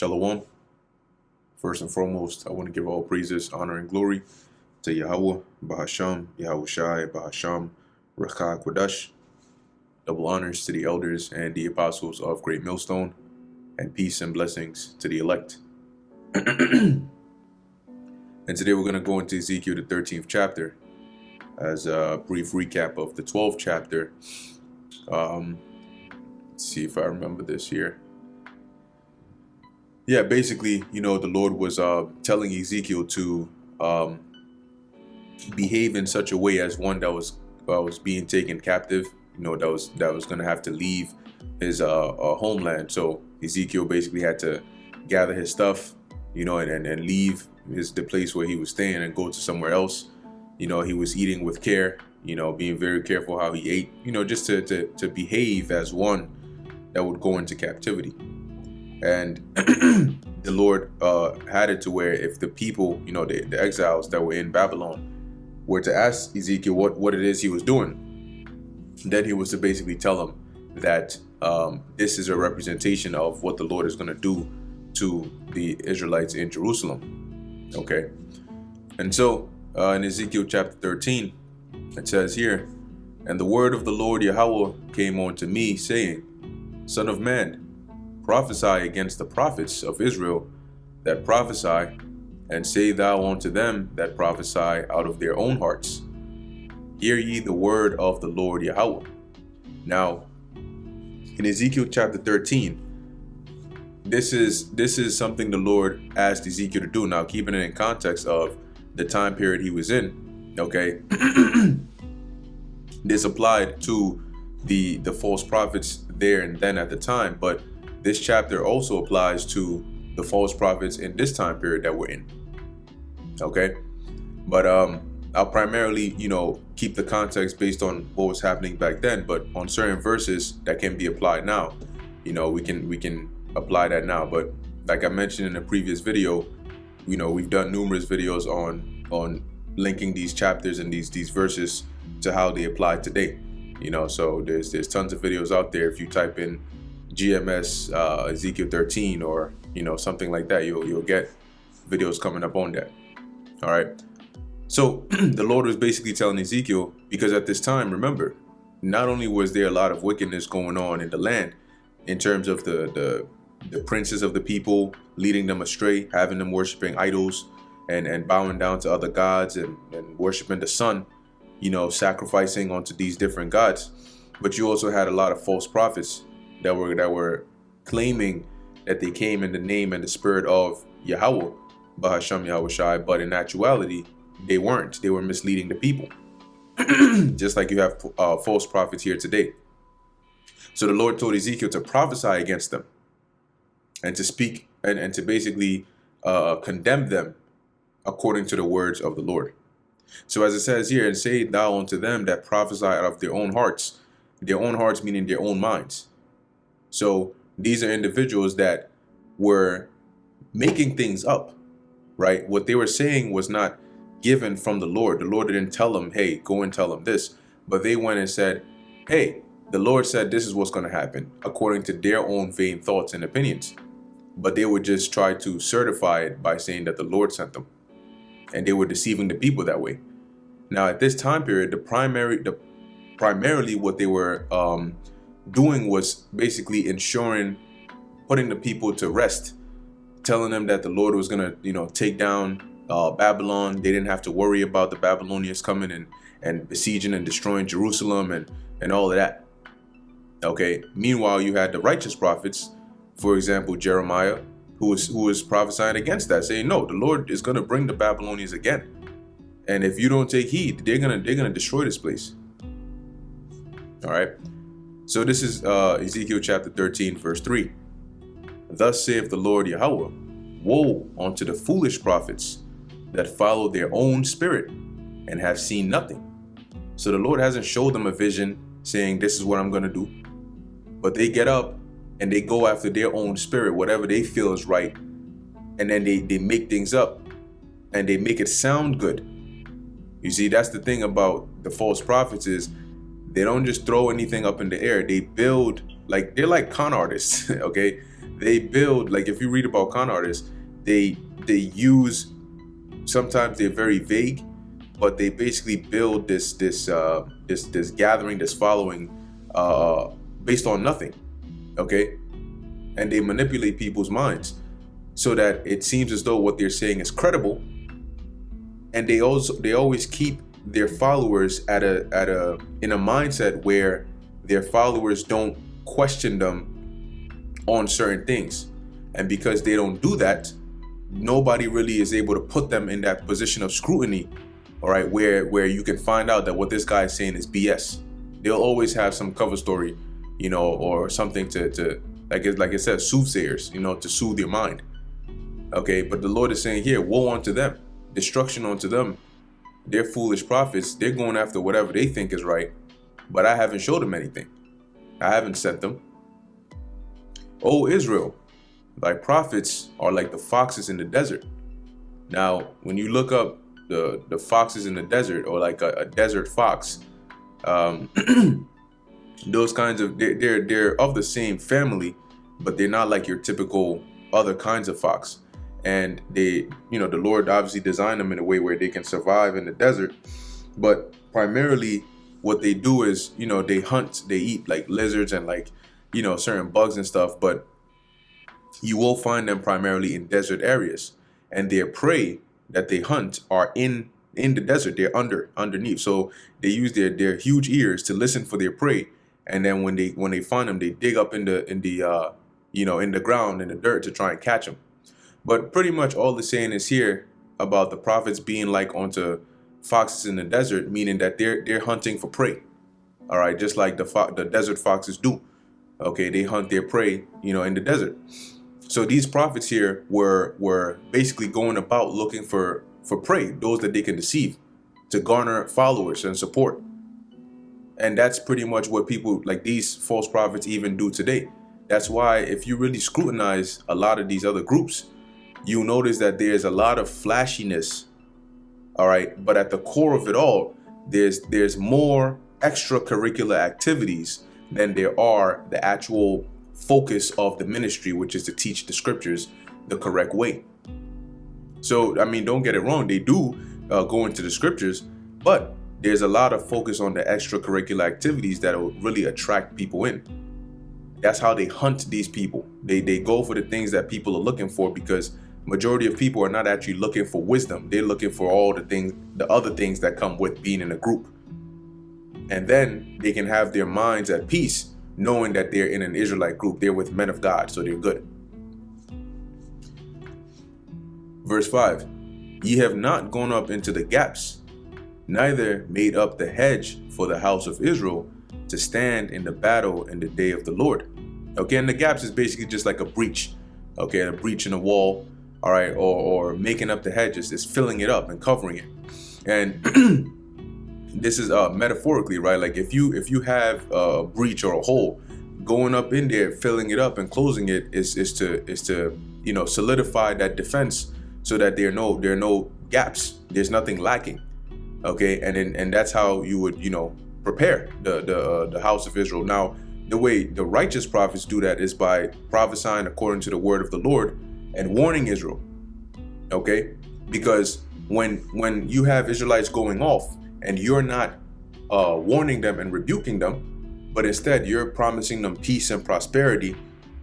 Shalom. First and foremost, I want to give all praises, honor, and glory to Yahweh, Bahasham, Yahweh Shai, Bahasham, Rakha Kodash. Double honors to the elders and the apostles of Great Millstone, and peace and blessings to the elect. And today we're going to go into Ezekiel, the 13th chapter, as a brief recap of the 12th chapter. Let's see if I remember this here. Yeah, basically, the Lord was telling Ezekiel to behave in such a way as one that was being taken captive, that was going to have to leave his homeland. So Ezekiel basically had to gather his stuff, and leave the place where he was staying and go to somewhere else. He was eating with care, being very careful how he ate, just to behave as one that would go into captivity. And the Lord had it to where if the people, the exiles that were in Babylon, were to ask Ezekiel what it is he was doing, then he was to basically tell them that this is a representation of what the Lord is going to do to the Israelites in Jerusalem. Okay. And so in Ezekiel chapter 13, it says here, "And the word of the Lord Yahweh came unto me, saying, Son of man, prophesy against the prophets of Israel that prophesy, and say thou unto them that prophesy out of their own hearts, Hear ye the word of the Lord Yahweh." Now, in Ezekiel chapter 13, this is something the Lord asked Ezekiel to do. Now, keeping it in context of the time period he was in, okay, this applied to the false prophets there and then at the time, but this chapter also applies to the false prophets in this time period that we're in. Okay, but I'll primarily, keep the context based on what was happening back then, but on certain verses that can be applied now, we can apply that now. But like I mentioned in a previous video, we've done numerous videos on linking these chapters and these verses to how they apply today. So there's tons of videos out there. If you type in GMS Ezekiel 13 or something like that, you'll get videos coming up on that. All right. So the Lord was basically telling Ezekiel, because at this time, remember, not only was there a lot of wickedness going on in the land in terms of the princes of the people, leading them astray, having them worshiping idols and bowing down to other gods and worshiping the sun, sacrificing onto these different gods. But you also had a lot of false prophets that were claiming that they came in the name and the spirit of Yahweh, Bahasham Yahweh Shai, but in actuality, they weren't. They were misleading the people. Just like you have false prophets here today. So the Lord told Ezekiel to prophesy against them and to speak and to basically condemn them according to the words of the Lord. So as it says here, "And say thou unto them that prophesy out of their own hearts meaning their own minds." So these are individuals that were making things up, right? What they were saying was not given from the Lord. The Lord didn't tell them, hey, go and tell them this. But they went and said, hey, the Lord said this is what's going to happen, according to their own vain thoughts and opinions. But they would just try to certify it by saying that the Lord sent them. And they were deceiving the people that way. Now, at this time period, primarily what they were doing was basically putting the people to rest, telling them that the Lord was going to, take down Babylon. They didn't have to worry about the Babylonians coming and besieging and destroying Jerusalem and all of that. Okay. Meanwhile, you had the righteous prophets, for example, Jeremiah, who was prophesying against that, saying, no, the Lord is going to bring the Babylonians again. And if you don't take heed, they're going to destroy this place. All right. So this is Ezekiel chapter 13, verse 3. "Thus saith the Lord Yahweh, Woe unto the foolish prophets that follow their own spirit and have seen nothing." So the Lord hasn't showed them a vision saying, this is what I'm going to do. But they get up and they go after their own spirit, whatever they feel is right. And then they make things up and they make it sound good. You see, that's the thing about the false prophets is they don't just throw anything up in the air. They build, they're like con artists, okay? they build, like if you read about con artists, they use, sometimes they're very vague, but they basically build this gathering, this following, uh, based on nothing, okay? And they manipulate people's minds so that it seems as though what they're saying is credible, and they always keep their followers in a mindset where their followers don't question them on certain things. And because they don't do that, nobody really is able to put them in that position of scrutiny, all right, where you can find out that what this guy is saying is BS. They'll always have some cover story, or something to like it says, soothsayers, to soothe your mind. Okay, but the Lord is saying here, woe unto them, destruction unto them. They're foolish prophets. They're going after whatever they think is right, but I haven't showed them anything. I haven't sent them. O Israel, thy prophets are like the foxes in the desert. Now, when you look up the foxes in the desert, or like a desert fox, those kinds of, they're of the same family, but they're not like your typical other kinds of fox. And they, the Lord obviously designed them in a way where they can survive in the desert. But primarily what they do is, they hunt, they eat like lizards and like, certain bugs and stuff. But you will find them primarily in desert areas, and their prey that they hunt are in the desert. They're underneath. So they use their huge ears to listen for their prey. And then when they find them, they dig up in the ground, in the dirt, to try and catch them. But pretty much all the saying is here about the prophets being like onto foxes in the desert, meaning that they're hunting for prey. All right, just like the desert foxes do. Okay, they hunt their prey, in the desert. So these prophets here were basically going about looking for prey, those that they can deceive, to garner followers and support. And that's pretty much what people like these false prophets even do today. That's why if you really scrutinize a lot of these other groups, you'll notice that there's a lot of flashiness, all right? But at the core of it all, there's more extracurricular activities than there are the actual focus of the ministry, which is to teach the scriptures the correct way. So, I mean, don't get it wrong. They do go into the scriptures, but there's a lot of focus on the extracurricular activities that will really attract people in. That's how they hunt these people. They go for the things that people are looking for, because majority of people are not actually looking for wisdom. They're looking for all the other things that come with being in a group. And then they can have their minds at peace, knowing that they're in an Israelite group. They're with men of God, so they're good. Verse 5, ye have not gone up into the gaps, neither made up the hedge for the house of Israel to stand in the battle in the day of the Lord. Okay, and the gaps is basically just like a breach. Okay, a breach in a wall, all right, or making up the hedges is filling it up and covering it. And this is metaphorically, right? Like if you have a breach or a hole, going up in there, filling it up and closing it is to solidify that defense, so that there are no gaps. There's nothing lacking. Okay, and that's how you would prepare the house of Israel. Now, the way the righteous prophets do that is by prophesying according to the word of the Lord and warning Israel. Okay, because when you have Israelites going off and you're not warning them and rebuking them, but instead you're promising them peace and prosperity,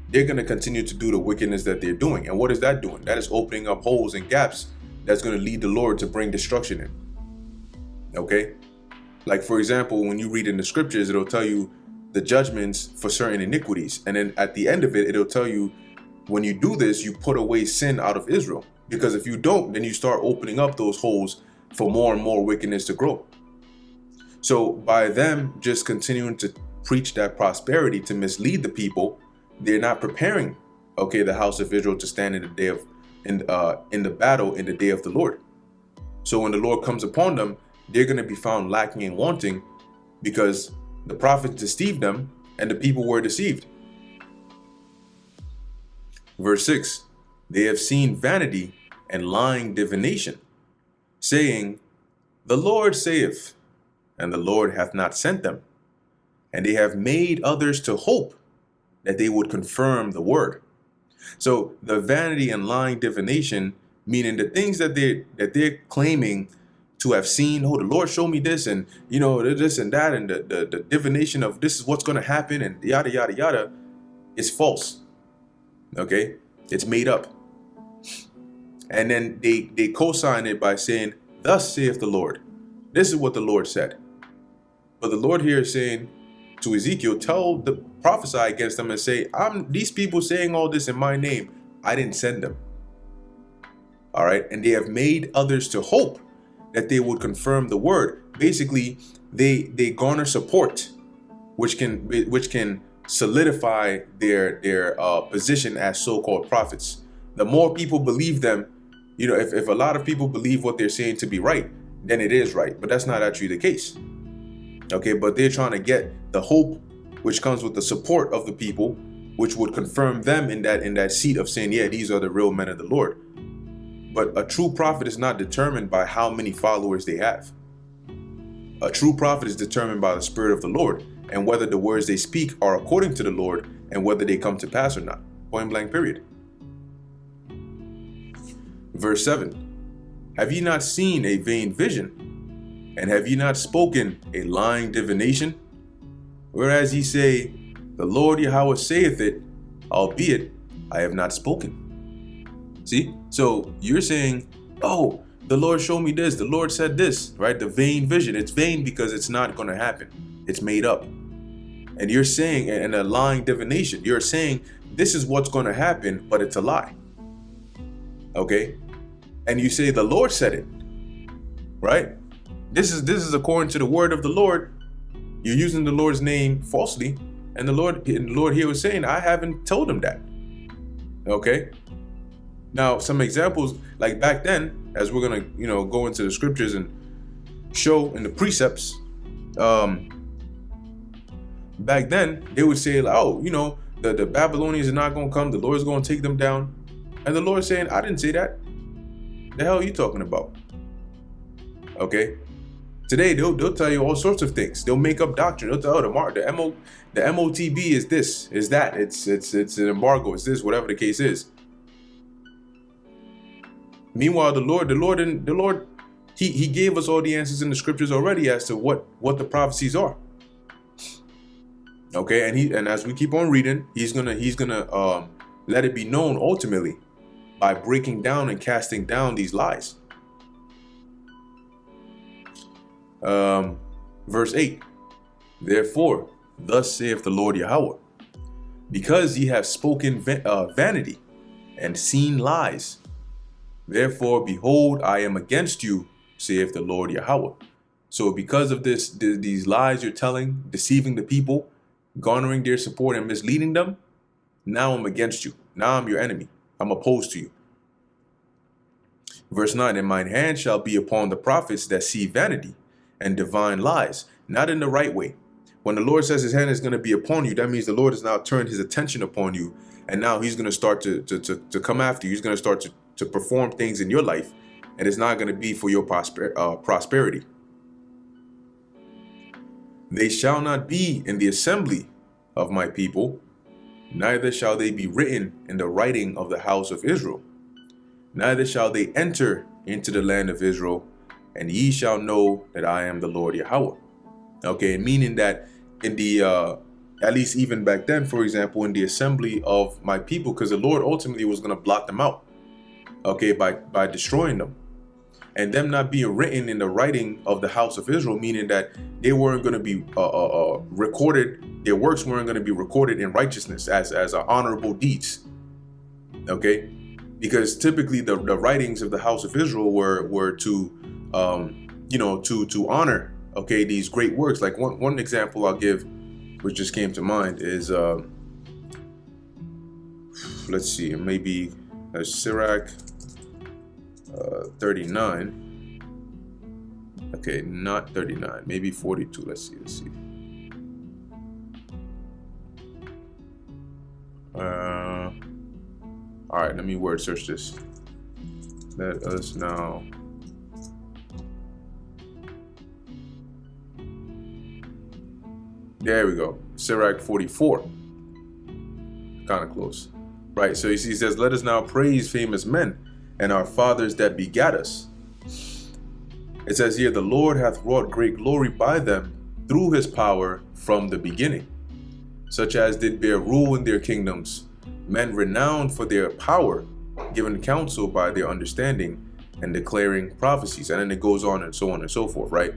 they're going to continue to do the wickedness that they're doing. And what is that doing? That is opening up holes and gaps that's going to lead the Lord to bring destruction in. Okay, like for example, when you read in the scriptures, it'll tell you the judgments for certain iniquities, and then at the end of it, it'll tell you, when you do this, you put away sin out of Israel. Because if you don't, then you start opening up those holes for more and more wickedness to grow. So by them just continuing to preach that prosperity to mislead the people, they're not preparing, okay, the house of Israel to stand in the day of in the battle in the day of the Lord. So when the Lord comes upon them, they're going to be found lacking and wanting, because the prophets deceived them and the people were deceived. Verse 6, they have seen vanity and lying divination, saying, the Lord saith, and the Lord hath not sent them. And they have made others to hope that they would confirm the word. So the vanity and lying divination, meaning the things that they're claiming to have seen. Oh, the Lord showed me this, and this and that, and the divination of this is what's going to happen, and yada yada yada, is false. Okay, it's made up. And then they co-sign it by saying, "Thus saith the Lord." This is what the Lord said. But the Lord here is saying to Ezekiel, prophesy against them and say, these people saying all this in my name, I didn't send them. All right. And they have made others to hope that they would confirm the word. Basically, they garner support, which can solidify their position as so-called prophets. The more people believe them, if a lot of people believe what they're saying to be right, then it is right. But that's not actually the case. Okay, but they're trying to get the hope which comes with the support of the people, which would confirm them in that seat of saying, yeah, these are the real men of the Lord. But a true prophet is not determined by how many followers they have. A true prophet is determined by the Spirit of the Lord and whether the words they speak are according to the Lord and whether they come to pass or not. Point blank, period. Verse 7. Have ye not seen a vain vision? And have ye not spoken a lying divination? Whereas ye say, the Lord Yahweh saith it, albeit I have not spoken. See? So you're saying, oh, the Lord showed me this. The Lord said this, right? The vain vision. It's vain because it's not going to happen. It's made up. And you're saying, and a lying divination, you're saying this is what's going to happen, but it's a lie. Okay? And you say the Lord said it, right? This is according to the word of the Lord. You're using the Lord's name falsely, and the Lord here was saying, I haven't told him that. Okay. Now, some examples, like back then, as we're gonna go into the scriptures and show in the precepts. Back then, they would say, oh, the Babylonians are not gonna come. The Lord's gonna take them down, and the Lord's saying, I didn't say that. The hell are you talking about? Okay. Today they'll tell you all sorts of things. They'll make up doctrine. They'll tell the MOTB is this, is that. It's an embargo. It's this, whatever the case is. Meanwhile, the Lord, he gave us all the answers in the scriptures already as to what the prophecies are. Okay, and as we keep on reading, he's gonna let it be known ultimately by breaking down and casting down these lies. Verse 8, therefore, thus saith the Lord Yahweh, because ye have spoken vanity and seen lies, therefore, behold, I am against you, saith the Lord Yahweh. So because of these lies you're telling, deceiving the people, garnering their support and misleading them, now I'm against you. Now I'm your enemy. I'm opposed to you. Verse 9, and mine hand shall be upon the prophets that see vanity and divine lies, not in the right way. When the Lord says his hand is going to be upon you, that means the Lord has now turned his attention upon you, and now he's going to start to come after you. He's going to start to perform things in your life, and it's not going to be for your prosperity. They shall not be in the assembly of my people, neither shall they be written in the writing of the house of Israel. Neither shall they enter into the land of Israel, and ye shall know that I am the Lord Yahweh. Okay, meaning that in the, at least even back then, for example, in the assembly of my people, because the Lord ultimately was going to blot them out, okay, by destroying them. And them not being written in the writing of the house of Israel, meaning that they weren't going to be recorded, their works weren't going to be recorded in righteousness as honorable deeds. Okay, because typically the writings of the house of Israel were to to honor, okay, these great works. Like one example I'll give, which just came to mind, is let's see, maybe Sirach 39. Okay, not 39, maybe 42. Let's see. All right, let me word search this. Let us now. There we go. Sirach 44. Kind of close. Right. So he says, let us now praise famous men and our fathers that begat us. It says here, the Lord hath wrought great glory by them through his power from the beginning, such as did bear rule in their kingdoms, men renowned for their power, given counsel by their understanding, and declaring prophecies. And then it goes on and so forth, right?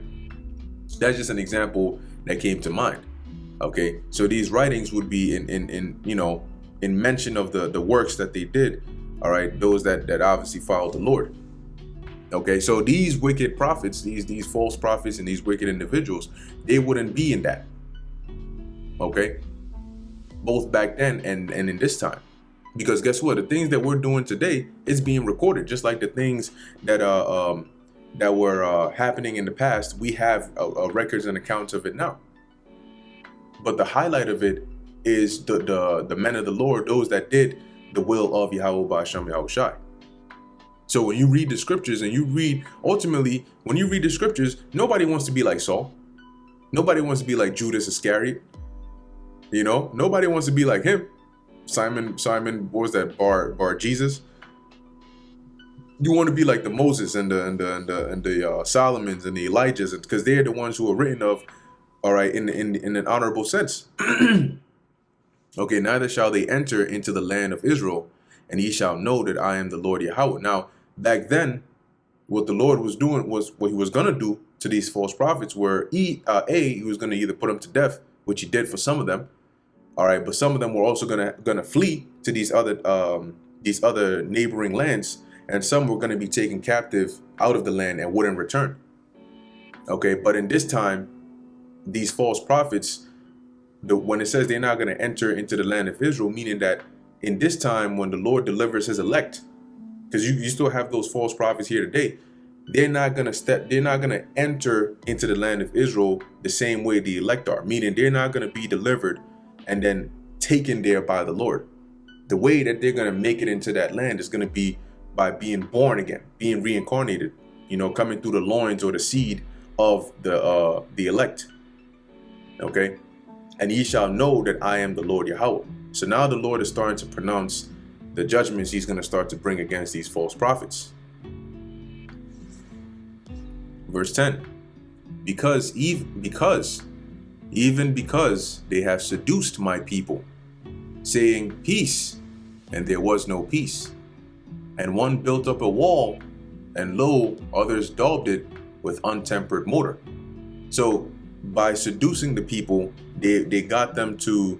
That's just an example that came to mind. Okay, so these writings would be in mention of the works that they did, all right, those that obviously followed the Lord. Okay, so these wicked prophets, these false prophets and these wicked individuals, they wouldn't be in that. Okay, both back then and in this time, because guess what? The things that we're doing today is being recorded, just like the things that were happening in the past. We have records and accounts of it now. But the highlight of it is the men of the Lord, those that did the will of Yahweh Ba'ashem Yahushai. So when you read the scriptures and ultimately, when you read the scriptures, nobody wants to be like Saul. Nobody wants to be like Judas Iscariot. Nobody wants to be like him. Simon, what was that? Bar Jesus. You want to be like the Moses and the Solomons and the Elijahs, because they're the ones who are written of, all right, in an honorable sense. Okay, neither shall they enter into the land of Israel, and ye shall know that I am the Lord Yahweh. Now, back then, what the Lord was doing was what he was going to do to these false prophets were, he was going to either put them to death, which he did for some of them, all right, but some of them were also gonna flee to these other neighboring lands, and some were going to be taken captive out of the land and wouldn't return. Okay, but in this time, these false prophets, when it says they're not going to enter into the land of Israel, meaning that in this time when the Lord delivers his elect, because you still have those false prophets here today, they're not going to enter into the land of Israel the same way the elect are, meaning they're not going to be delivered and then taken there by the Lord. The way that they're going to make it into that land is going to be by being born again, being reincarnated, coming through the loins or the seed of the elect. Okay, and ye shall know that I am the Lord Yahweh. So now the Lord is starting to pronounce the judgments he's going to start to bring against these false prophets. Verse 10, even because they have seduced my people, saying peace, and there was no peace. And one built up a wall, and lo, others daubed it with untempered mortar. So by seducing the people, they got them to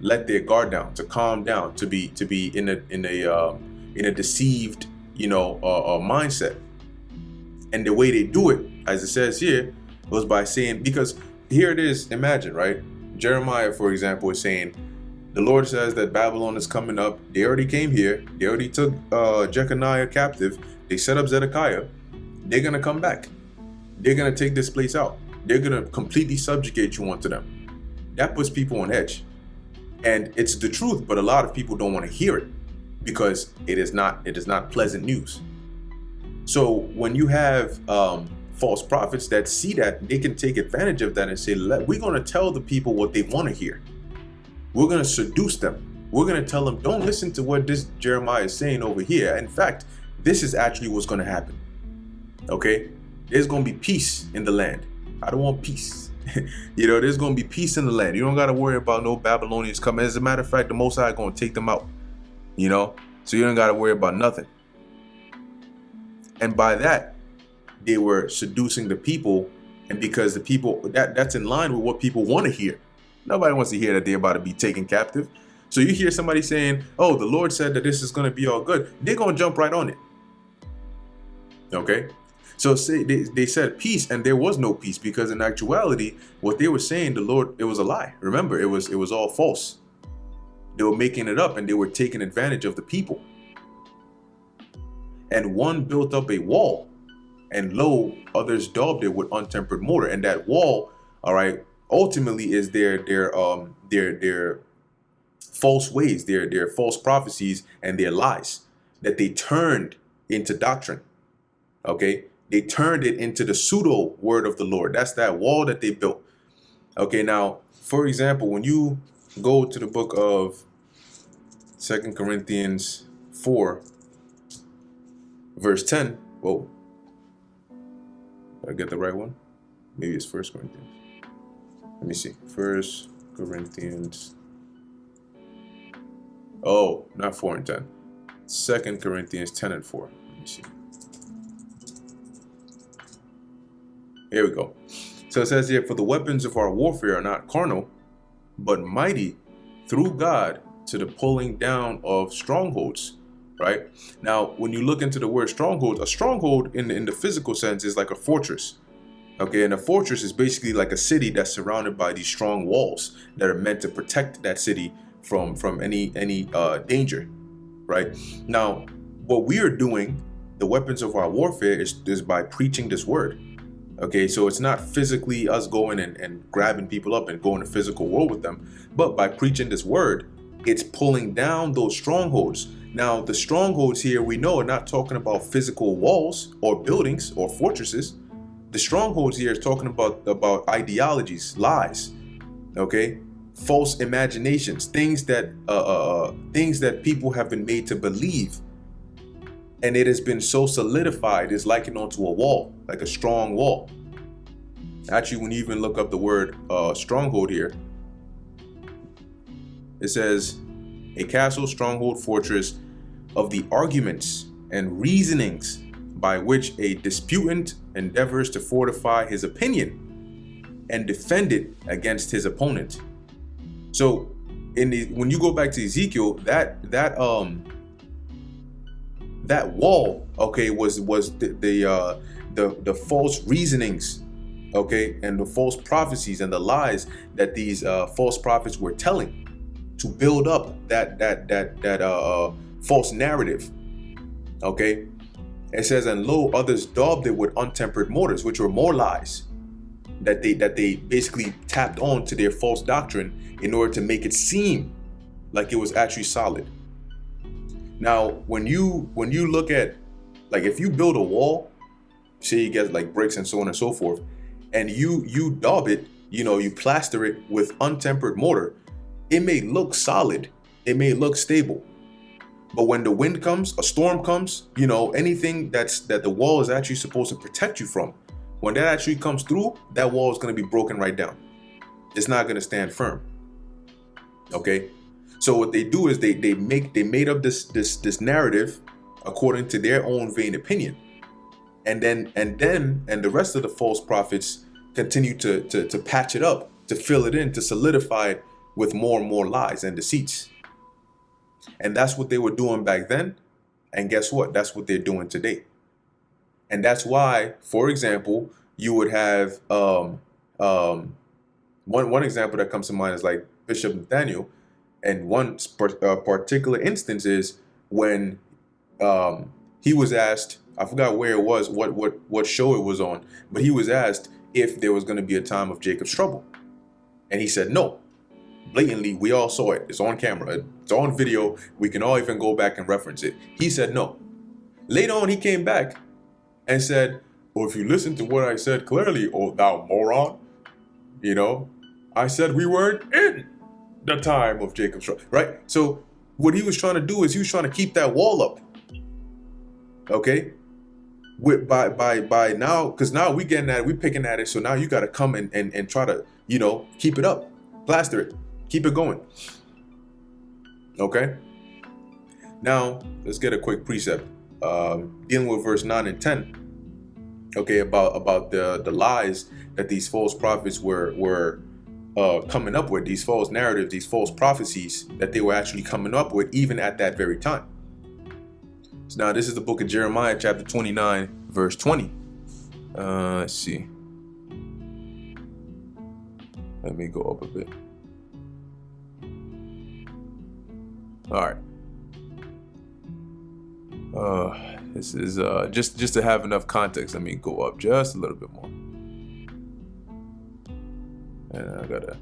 let their guard down, to calm down, to be in a deceived mindset. And the way they do it, as it says here, was by saying, because here it is, imagine, right? Jeremiah, for example, is saying, the Lord says that Babylon is coming up. They already came here. They already took Jeconiah captive. They set up Zedekiah. They're going to come back. They're going to take this place out. They're going to completely subjugate you onto them. That puts people on edge. And it's the truth, but a lot of people don't want to hear it because it is not pleasant news. So when you have false prophets that see that, they can take advantage of that and say, we're going to tell the people what they want to hear. We're going to seduce them. We're going to tell them, don't listen to what this Jeremiah is saying over here. In fact, this is actually what's going to happen. Okay? There's going to be peace in the land. I don't want peace. There's going to be peace in the land. You don't got to worry about no Babylonians coming. As a matter of fact, the Most High is going to take them out. So you don't got to worry about nothing. And by that, they were seducing the people. And because the people, that's in line with what people want to hear. Nobody wants to hear that they're about to be taken captive. So you hear somebody saying, oh, the Lord said that this is going to be all good. They're going to jump right on it. Okay? So they said peace, and there was no peace, because in actuality, what they were saying, the Lord, it was a lie. Remember, it was all false. They were making it up, and they were taking advantage of the people. And one built up a wall, and lo, others daubed it with untempered mortar. And that wall, all right, ultimately is their false ways, their false prophecies, and their lies that they turned into doctrine. Okay, they turned it into the pseudo word of the Lord. That's that wall that they built. Okay, now, for example, when you go to the book of 2 Corinthians 4, verse 10. Whoa. Did I get the right one? Maybe it's 1 Corinthians. Let me see. 1 Corinthians. Oh, not 4 and 10. 2 Corinthians 10 and 4. Let me see. Here we go. So it says here, for the weapons of our warfare are not carnal, but mighty through God to the pulling down of strongholds. Right? Now, when you look into the word stronghold, a stronghold in the physical sense is like a fortress. Okay, and a fortress is basically like a city that's surrounded by these strong walls that are meant to protect that city from any danger. Right? Now, what we are doing, the weapons of our warfare is by preaching this word. Okay, so it's not physically us going and grabbing people up and going to physical war with them, but by preaching this word, it's pulling down those strongholds. Now, the strongholds here, we know, are not talking about physical walls or buildings or fortresses. The strongholds here is talking about ideologies, lies, okay, false imaginations, things that people have been made to believe, and it has been so solidified, it's likened onto a wall, like a strong wall. Actually, when you even look up the word stronghold here, it says a castle, stronghold, fortress of the arguments and reasonings by which a disputant endeavors to fortify his opinion and defend it against his opponent. So, when you go back to Ezekiel, that wall, okay, was the false reasonings, okay, and the false prophecies and the lies that these false prophets were telling to build up that false narrative. Okay, it says, and lo, others daubed it with untempered mortars, which were more lies that they basically tapped on to their false doctrine in order to make it seem like it was actually solid. Now, when you look at, like, if you build a wall, say you get like bricks and so on and so forth, and you daub it, you plaster it with untempered mortar, it may look solid, it may look stable, but when the wind comes, a storm comes, anything that the wall is actually supposed to protect you from, when that actually comes through, that wall is going to be broken right down. It's not going to stand firm. Okay, so what they do is they made up this narrative according to their own vain opinion, and the rest of the false prophets continue to patch it up, to fill it in, to solidify it with more and more lies and deceits. And that's what they were doing back then. And guess what? That's what they're doing today. And that's why, for example, you would have one example that comes to mind is like Bishop Nathaniel. And one particular instance is when he was asked, I forgot where it was, what show it was on, but he was asked if there was going to be a time of Jacob's trouble. And he said no. Blatantly, we all saw it. It's on camera. It's on video. We can all even go back and reference it. He said no. Later on, he came back and said, well, if you listen to what I said clearly, oh thou moron, I said we weren't in the time of Jacob's trouble, right? So what he was trying to do is he was trying to keep that wall up. Okay? By now, because now we picking at it, so now you got to come and try to, keep it up, plaster it. Keep it going. Okay. Now let's get a quick precept dealing with verse 9 and 10. Okay, about the lies that these false prophets were coming up with, these false narratives, these false prophecies that they were actually coming up with even at that very time. So now this is the book of Jeremiah, chapter 29, verse 20. Let's see. Let me go up a bit. All right. This is just to have enough context. Let me go up just a little bit more. And I gotta.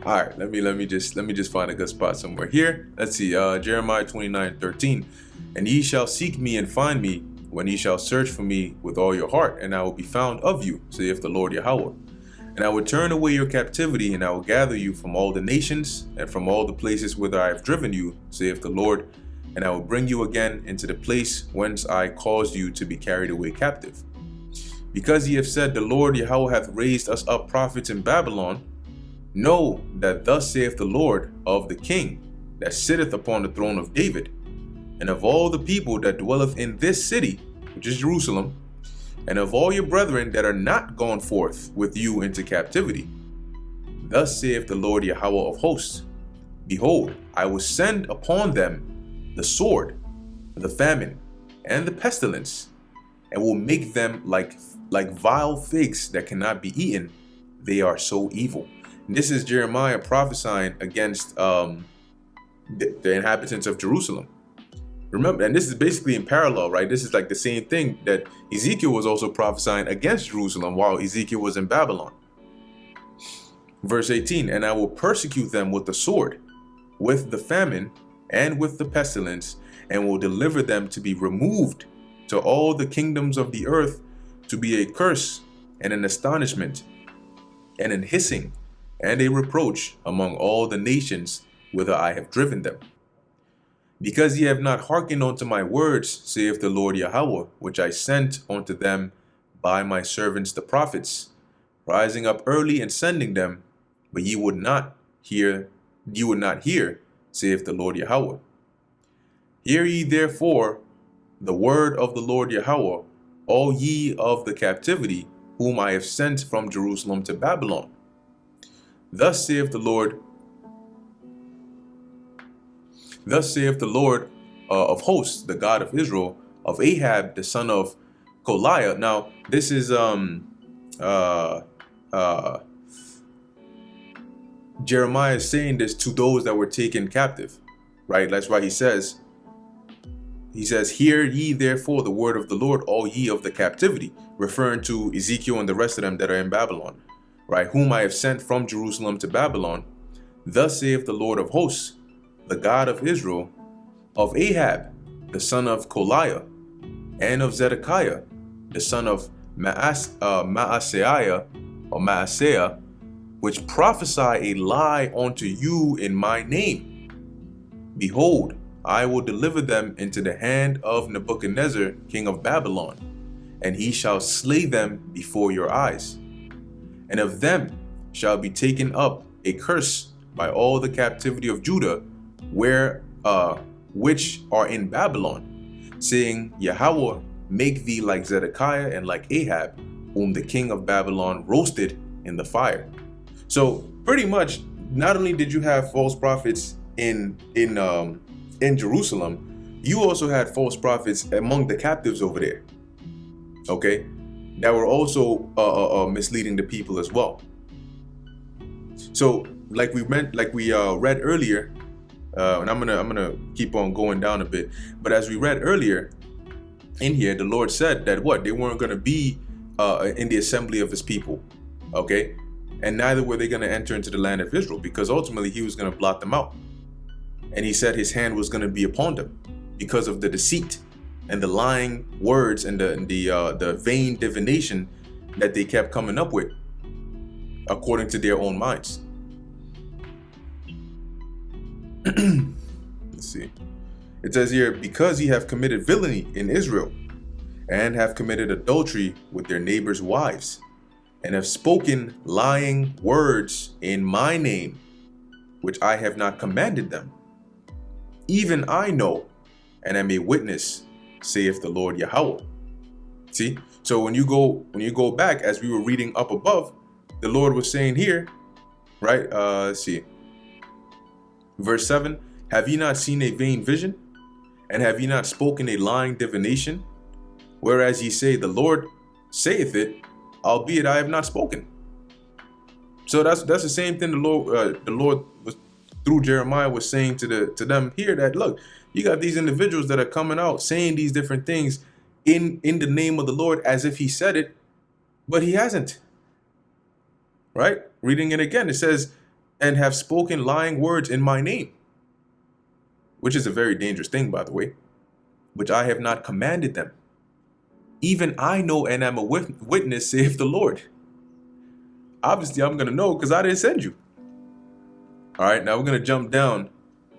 All right. Let me just find a good spot somewhere here. Let's see. Jeremiah 29:13. And ye shall seek me and find me when ye shall search for me with all your heart, and I will be found of you, saith the Lord Yahweh. And I will turn away your captivity, and I will gather you from all the nations and from all the places whither I have driven you, saith the Lord, and I will bring you again into the place whence I caused you to be carried away captive. Because ye have said, the Lord Yahweh hath raised us up prophets in Babylon, know that thus saith the Lord of the King that sitteth upon the throne of David, and of all the people that dwelleth in this city, which is Jerusalem, and of all your brethren that are not gone forth with you into captivity. Thus saith the Lord Yahweh of hosts, behold, I will send upon them the sword, the famine, and the pestilence, and will make them like vile figs that cannot be eaten. They are so evil. And this is Jeremiah prophesying against the inhabitants of Jerusalem. Remember, and this is basically in parallel, right? This is like the same thing that Ezekiel was also prophesying against Jerusalem while Ezekiel was in Babylon. Verse 18, and I will persecute them with the sword, with the famine, and with the pestilence, and will deliver them to be removed to all the kingdoms of the earth, to be a curse and an astonishment and an hissing and a reproach among all the nations whither I have driven them. Because ye have not hearkened unto my words, saith the Lord Yahweh, which I sent unto them by my servants the prophets, rising up early and sending them, but ye would not hear, saith the Lord Yahweh. Hear ye therefore the word of the Lord Yahweh, all ye of the captivity, whom I have sent from Jerusalem to Babylon. Thus saith the Lord of hosts, the God of Israel, of Ahab, the son of Koliah. Now, this is Jeremiah is saying this to those that were taken captive, right? That's why he says, hear ye therefore the word of the Lord, all ye of the captivity, referring to Ezekiel and the rest of them that are in Babylon, right? Whom I have sent from Jerusalem to Babylon. Thus saith the Lord of hosts, the God of Israel, of Ahab, the son of Koliah, and of Zedekiah, the son of Maaseiah, which prophesy a lie unto you in my name. Behold, I will deliver them into the hand of Nebuchadnezzar, king of Babylon, and he shall slay them before your eyes. And of them shall be taken up a curse by all the captivity of Judah, which are in Babylon, saying, Yahweh make thee like Zedekiah and like Ahab, whom the king of Babylon roasted in the fire. So pretty much, not only did you have false prophets in Jerusalem, you also had false prophets among the captives over there, okay, that were also misleading the people as well. So like we read earlier, and I'm gonna keep on going down a bit, but as we read earlier in here, the Lord said that they weren't going to be in the assembly of his people, okay, and neither were they going to enter into the land of Israel, because ultimately he was going to blot them out. And he said his hand was going to be upon them because of the deceit and the lying words and the vain divination that they kept coming up with according to their own minds. Let's see. It says here, because ye have committed villainy in Israel, and have committed adultery with their neighbors' wives, and have spoken lying words in my name, which I have not commanded them. Even I know, and am a witness, saith the Lord Yahweh. See? So when you go back, as we were reading up above, the Lord was saying here, right? Let's see. Verse 7, have ye not seen a vain vision? And have ye not spoken a lying divination? Whereas ye say, the Lord saith it, albeit I have not spoken. So that's the same thing the Lord was, through Jeremiah, was saying to them here, that look, you got these individuals that are coming out saying these different things in the name of the Lord as if he said it, but he hasn't. Right? Reading it again, it says, and have spoken lying words in my name, which is a very dangerous thing, by the way, which I have not commanded them. Even I know and am a witness, saith the Lord. obviously I'm going to know because I didn't send you. All right, now we're going to jump down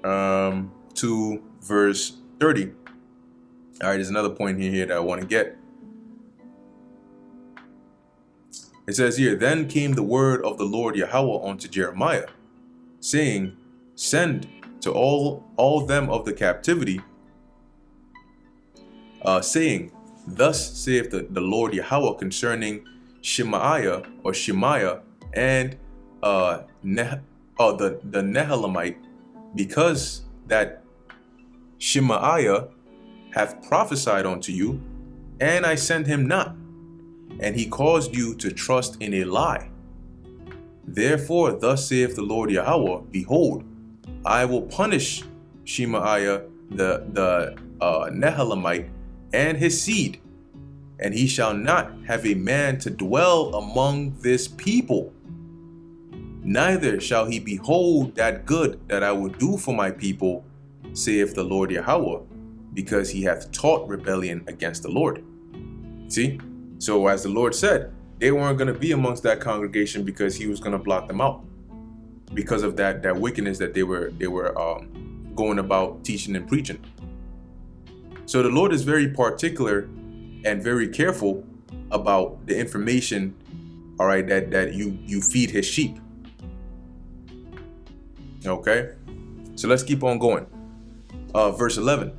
to verse 30. All right, there's another point here that I want to get. It says here, then came the word of the Lord Yahweh unto Jeremiah, saying, send to all them of the captivity, saying, thus saith the Lord Yahweh concerning Shemaiah and the Nehelamite, because that Shemaiah hath prophesied unto you, and I sent him not, and he caused you to trust in a lie. Therefore, thus saith the Lord Yahweh, behold, I will punish Shemaiah the Nehelamite and his seed, and he shall not have a man to dwell among this people. Neither shall he behold that good that I will do for my people, saith the Lord Yahweh, because he hath taught rebellion against the Lord. See? So as the Lord said, they weren't going to be amongst that congregation because he was going to block them out because of that wickedness that they were going about teaching and preaching. So the Lord is very particular and very careful about the information, all right, that you feed his sheep. Okay, so let's keep on going. Verse 11,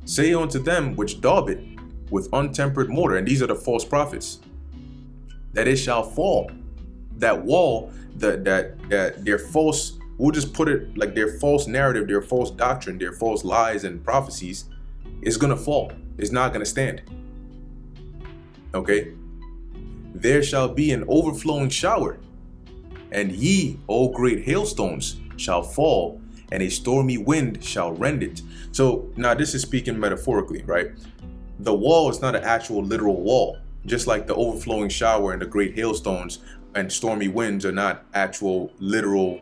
say unto them which daub it with untempered mortar, and these are the false prophets, that it shall fall. That wall, that their false, we'll just put it like their false narrative, their false doctrine, their false lies and prophecies is going to fall. It's not going to stand. Okay. There shall be an overflowing shower, and ye, O great hailstones, shall fall, and a stormy wind shall rend it. So now this is speaking metaphorically, right? The wall is not an actual literal wall, just like the overflowing shower and the great hailstones and stormy winds are not actual literally,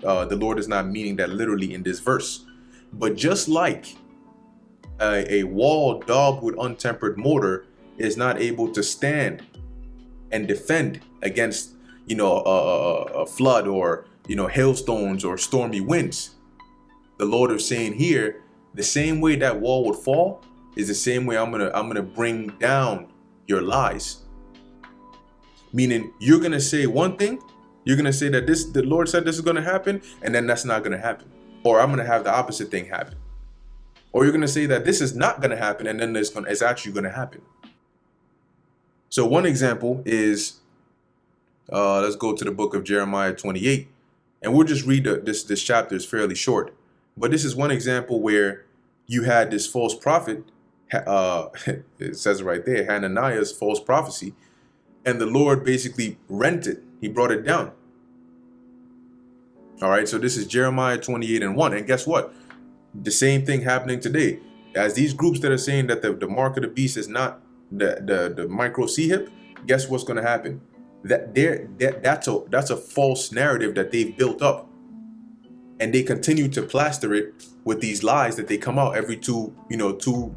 the Lord is not meaning that literally in this verse. But just like a wall daubed with untempered mortar is not able to stand and defend against, a flood or, hailstones or stormy winds, the Lord is saying here, the same way that wall would fall is the same way I'm gonna bring down your lies. Meaning you're gonna say one thing, you're gonna say that the Lord said this is gonna happen, and then that's not gonna happen. Or I'm gonna have the opposite thing happen. Or you're gonna say that this is not gonna happen, and then it's actually gonna happen. So one example is, let's go to the book of Jeremiah 28, and we'll just read this chapter is fairly short. But this is one example where you had this false prophet, it says right there, Hananiah's false prophecy, and the Lord basically rent it. He brought it down. All right, so this is Jeremiah 28:1. And guess what? The same thing happening today. As these groups that are saying that the mark of the beast is not the micro C-hip, guess what's going to happen? That's a false narrative that they've built up. And they continue to plaster it with these lies that they come out every two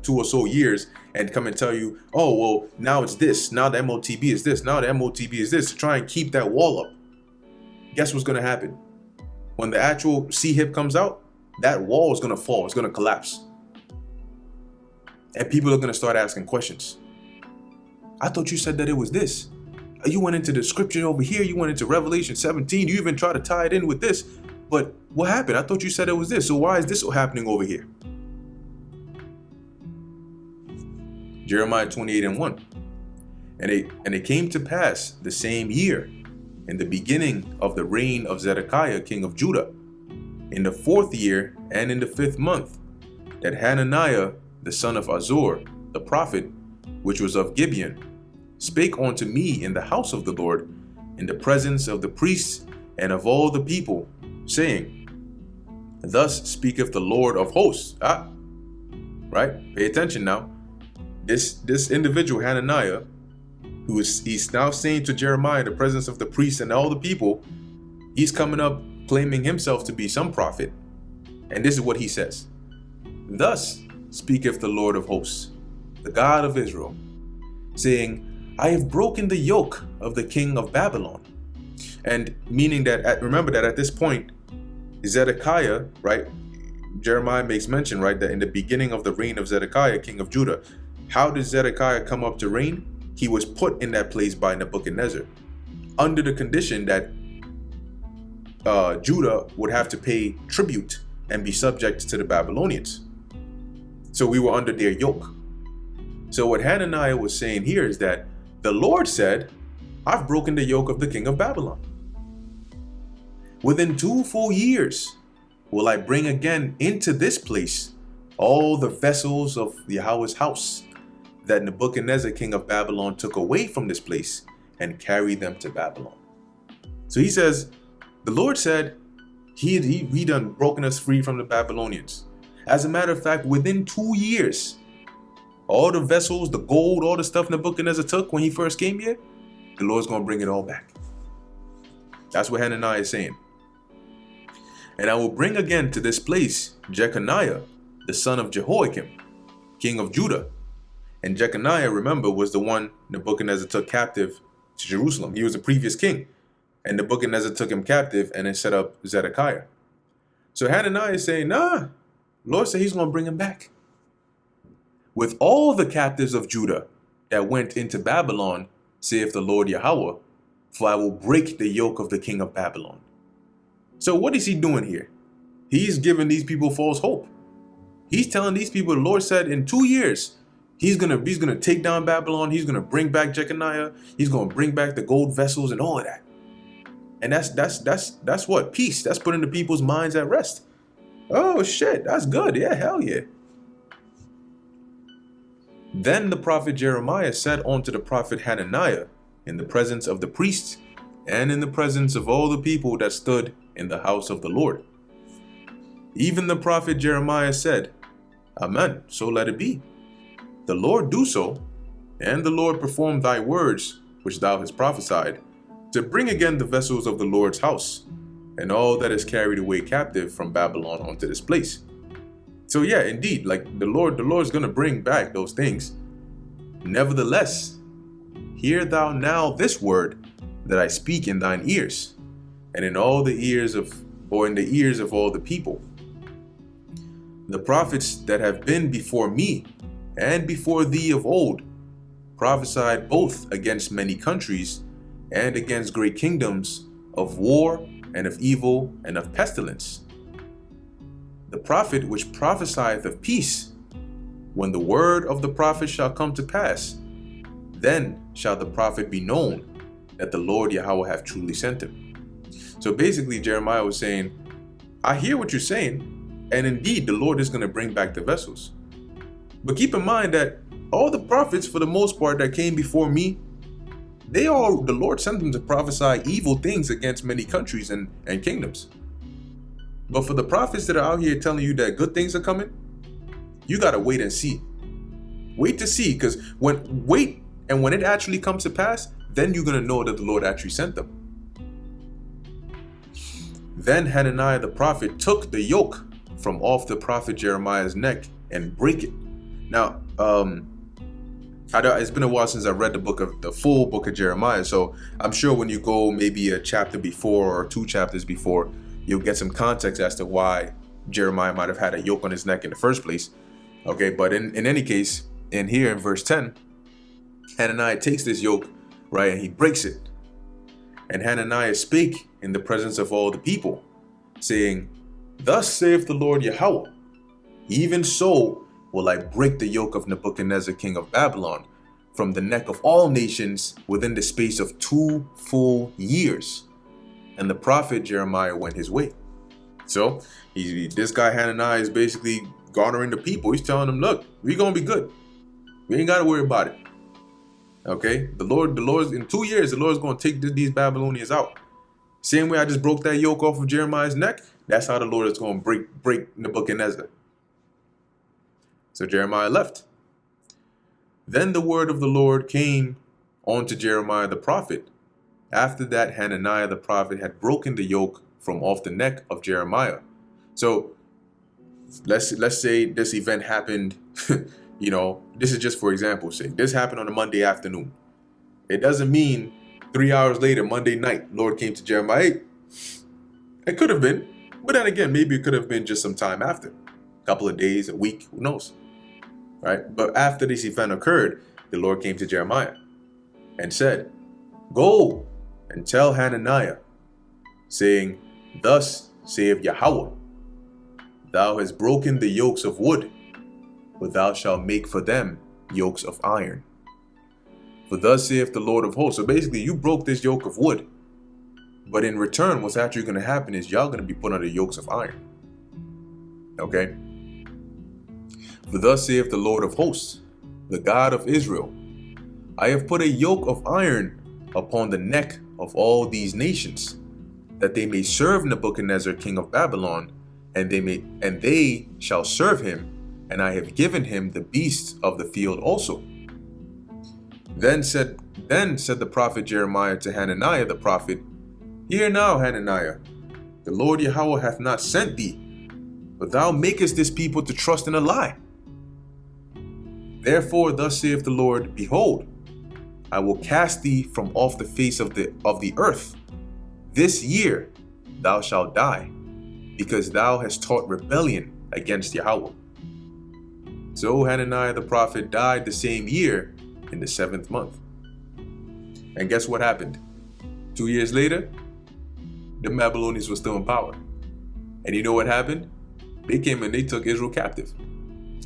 or so years and come and tell you, oh, well, now it's this. Now the MOTB is this. Now the MOTB is this, to try and keep that wall up. Guess what's going to happen? When the actual C-hip comes out, that wall is going to fall. It's going to collapse. And people are going to start asking questions. I thought you said that it was this. You went into the scripture over here. You went into Revelation 17. You even tried to tie it in with this. But what happened? I thought you said it was this. So why is this happening over here? Jeremiah 28:1. And it came to pass the same year, in the beginning of the reign of Zedekiah, king of Judah, in the 4th year and in the 5th month, that Hananiah, the son of Azur, the prophet, which was of Gibeon, spake unto me in the house of the Lord, in the presence of the priests and of all the people, saying, thus speaketh the Lord of hosts. Right? Pay attention now. This individual, Hananiah, he's now saying to Jeremiah in the presence of the priests and all the people, he's coming up claiming himself to be some prophet. And this is what he says. Thus speaketh the Lord of hosts, the God of Israel, saying, I have broken the yoke of the king of Babylon. And meaning that, remember that at this point, Zedekiah, right? Jeremiah makes mention, right, that in the beginning of the reign of Zedekiah, king of Judah, how did Zedekiah come up to reign? He was put in that place by Nebuchadnezzar under the condition that Judah would have to pay tribute and be subject to the Babylonians. So we were under their yoke. So what Hananiah was saying here is that the Lord said, I've broken the yoke of the king of Babylon. Within 2 full years will I bring again into this place all the vessels of Yahweh's house that Nebuchadnezzar, king of Babylon, took away from this place and carried them to Babylon. So he says, the Lord said, he done broken us free from the Babylonians. As a matter of fact, within 2 years, all the vessels, the gold, all the stuff Nebuchadnezzar took when he first came here, the Lord's going to bring it all back. That's what Hananiah is saying. And I will bring again to this place Jeconiah, the son of Jehoiakim, king of Judah. And Jeconiah, remember, was the one Nebuchadnezzar took captive to Jerusalem. He was the previous king. And Nebuchadnezzar took him captive and then set up Zedekiah. So Hananiah is saying, nah, Lord said he's going to bring him back. With all the captives of Judah that went into Babylon, saith the Lord Yahweh, for I will break the yoke of the king of Babylon. So what is he doing here? He's giving these people false hope. He's telling these people, the Lord said in 2 years, he's gonna take down Babylon. He's gonna bring back Jeconiah. He's gonna bring back the gold vessels and all of that. And that's what? Peace. That's putting the people's minds at rest. Oh shit, that's good. Yeah, hell yeah. Then the prophet Jeremiah said unto the prophet Hananiah, in the presence of the priests and in the presence of all the people that stood in the house of the Lord. Even the prophet Jeremiah said, Amen, so let it be. The Lord do so, and the Lord perform thy words, which thou hast prophesied, to bring again the vessels of the Lord's house, and all that is carried away captive from Babylon onto this place. So yeah, indeed, like the Lord's gonna bring back those things. Nevertheless, hear thou now this word that I speak in thine ears, and in all the ears of, or in the ears of all the people. The prophets that have been before me and before thee of old prophesied both against many countries and against great kingdoms, of war and of evil and of pestilence. The prophet which prophesieth of peace, when the word of the prophet shall come to pass, then shall the prophet be known that the Lord Yahweh hath truly sent him. So basically Jeremiah was saying, I hear what you're saying, and indeed the Lord is going to bring back the vessels. But keep in mind that all the prophets, for the most part, that came before me, the Lord sent them to prophesy evil things against many countries and kingdoms. But for the prophets that are out here telling you that good things are coming, you got to wait and see. Wait to see, because when it actually comes to pass, then you're going to know that the Lord actually sent them. Then Hananiah the prophet took the yoke from off the prophet Jeremiah's neck and break it. Now, it's been a while since I read the full book of Jeremiah, so I'm sure when you go maybe a chapter before or 2 chapters before, you'll get some context as to why Jeremiah might have had a yoke on his neck in the first place. Okay, but in any case, in here in verse 10, Hananiah takes this yoke, right, and he breaks it. And Hananiah spake in the presence of all the people, saying, Thus saith the Lord Yahweh, even so will I break the yoke of Nebuchadnezzar, king of Babylon, from the neck of all nations within the space of 2 full years. And the prophet Jeremiah went his way. So this guy Hananiah is basically garnering the people. He's telling them, look, we're going to be good. We ain't got to worry about it. Okay, the Lord's in 2 years, the Lord's going to take these Babylonians out. Same way I just broke that yoke off of Jeremiah's neck, that's how the Lord is going to break Nebuchadnezzar. So Jeremiah left. Then the word of the Lord came unto Jeremiah the prophet, after that Hananiah the prophet had broken the yoke from off the neck of Jeremiah. So let's say this event happened, this is just for example's sake. This happened on a Monday afternoon. It doesn't mean 3 hours later, Monday night, Lord came to Jeremiah. Hey, it could have been, but then again, maybe it could have been just some time after, a couple of days, a week, who knows, right? But after this event occurred, the Lord came to Jeremiah and said, go and tell Hananiah, saying, thus saith Yahweh, thou hast broken the yokes of wood, but thou shalt make for them yokes of iron. For thus saith the Lord of hosts. So basically, you broke this yoke of wood, but in return, what's actually going to happen is y'all going to be put under yokes of iron. Okay? For thus saith the Lord of hosts, the God of Israel, I have put a yoke of iron upon the neck of all these nations, that they may serve Nebuchadnezzar king of Babylon, and they shall serve him, and I have given him the beasts of the field also. Then said the prophet Jeremiah to Hananiah the prophet, hear now, Hananiah, the Lord Yahweh hath not sent thee, but thou makest this people to trust in a lie. Therefore thus saith the Lord, behold, I will cast thee from off the face of the earth. This year thou shalt die, because thou hast taught rebellion against Yahweh. So Hananiah the prophet died the same year in the 7th month. And guess what happened? 2 years later, the Babylonians were still in power. And you know what happened? They came and they took Israel captive.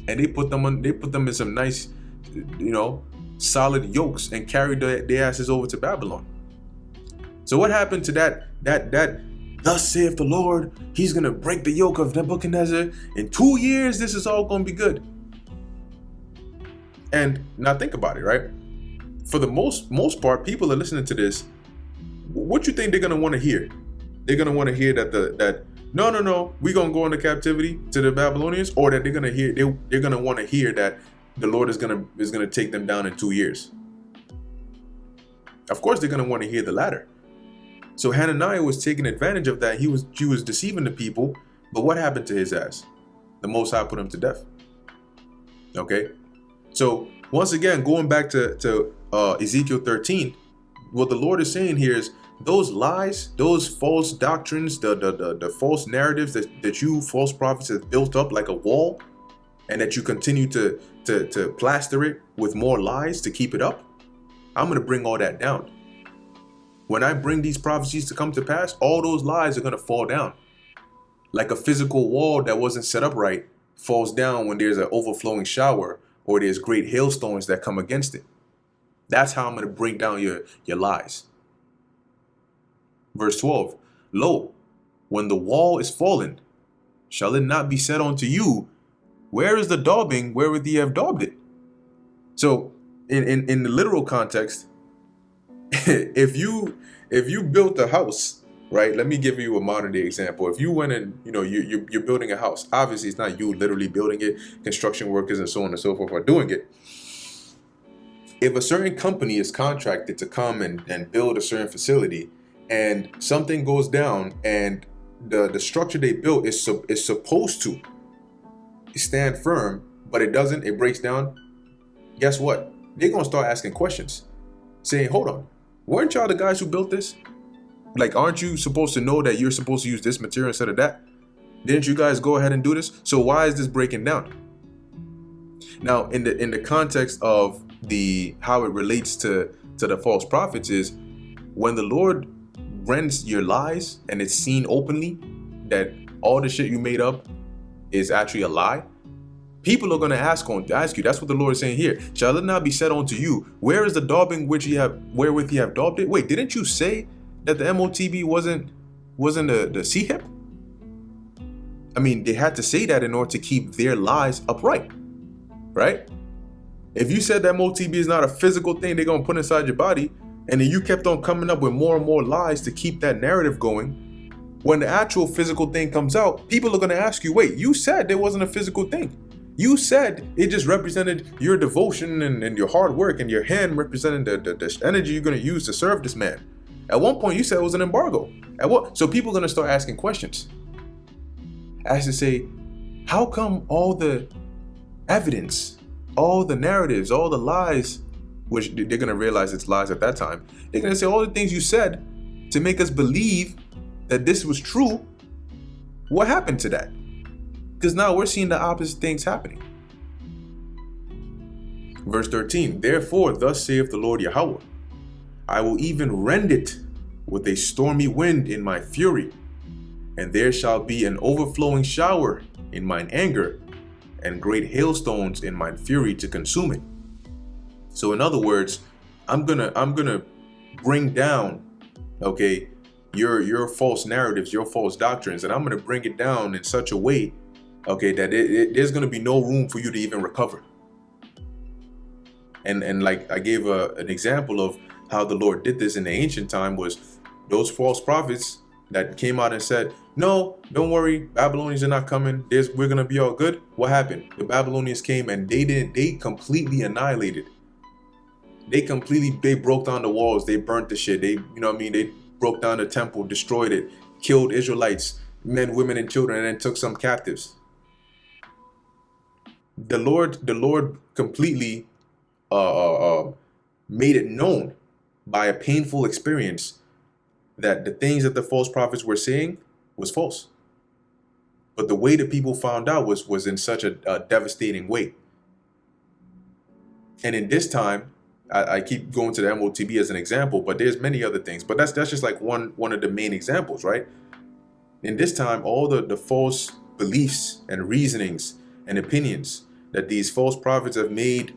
And they put them in some nice, solid yokes and carried their asses over to Babylon. So what happened to that thus saith the Lord, he's going to break the yoke of Nebuchadnezzar. In 2 years, this is all going to be good. And now think about it, right? For the most part, people are listening to this. What you think they're going to want to hear? They're going to want to hear that no, we're going to go into captivity to the Babylonians, or that they're going to want to hear that the Lord is going to take them down in 2 years. Of course, they're going to want to hear the latter. So Hananiah was taking advantage of that. He was deceiving the people. But what happened to his ass? The Most High put him to death. Okay. So once again, going back to Ezekiel 13, what the Lord is saying here is those lies, those false doctrines, the false narratives that you false prophets have built up like a wall, and that you continue to plaster it with more lies to keep it up. I'm going to bring all that down. When I bring these prophecies to come to pass, all those lies are going to fall down. Like a physical wall that wasn't set up right falls down when there's an overflowing shower or there's great hailstones that come against it. That's how I'm going to bring down your lies. Verse 12, lo, when the wall is fallen, shall it not be said unto you, where is the daubing wherewith ye have daubed it? So in the literal context, if you built a house, right? Let me give you a modern day example. If you went and you're building a house, obviously it's not you literally building it. Construction workers and so on and so forth are doing it. If a certain company is contracted to come and build a certain facility, and something goes down, and the structure they built is supposed to stand firm, but it doesn't, it breaks down. Guess what? They're gonna start asking questions, saying, hold on, weren't y'all the guys who built this? Like, aren't you supposed to know that you're supposed to use this material instead of that? Didn't you guys go ahead and do this? So why is this breaking down? Now, in the context of how it relates to the false prophets is when the Lord rends your lies and it's seen openly that all the shit you made up is actually a lie. People are going to ask you. That's what the Lord is saying here. Shall it not be said unto you, where is the daubing wherewith ye have daubed it? Wait, didn't you say that the MOTB wasn't the C-hip? I mean, they had to say that in order to keep their lies upright, right? If you said that MOTB is not a physical thing they're going to put inside your body, and then you kept on coming up with more and more lies to keep that narrative going, when the actual physical thing comes out, people are going to ask you, wait, you said there wasn't a physical thing. You said it just represented your devotion and your hard work, and your hand representing the energy you're going to use to serve this man. At one point, you said it was an embargo. So people are going to start asking questions. As to say, how come all the evidence, all the narratives, all the lies which they're going to realize it's lies at that time. They're going to say all the things you said to make us believe that this was true. What happened to that? Because now we're seeing the opposite things happening. Verse 13, therefore, thus saith the Lord Yahweh, I will even rend it with a stormy wind in my fury, and there shall be an overflowing shower in mine anger, and great hailstones in mine fury to consume it. So in other words, I'm gonna bring down, okay, your false narratives, your false doctrines, and I'm gonna bring it down in such a way, okay, that there's gonna be no room for you to even recover. And like I gave an example of how the Lord did this in the ancient time was those false prophets that came out and said, no, don't worry, Babylonians are not coming. We're gonna be all good. What happened? The Babylonians came and they completely annihilated. They broke down the walls. They burnt the shit. They broke down the temple, destroyed it, killed Israelites, men, women, and children, and then took some captives. The Lord completely made it known by a painful experience that the things that the false prophets were saying was false. But the way the people found out was in such a devastating way. And in this time, I keep going to the MOTB as an example, but there's many other things. But that's just like one of the main examples, right? In this time, all the false beliefs and reasonings and opinions that these false prophets have made,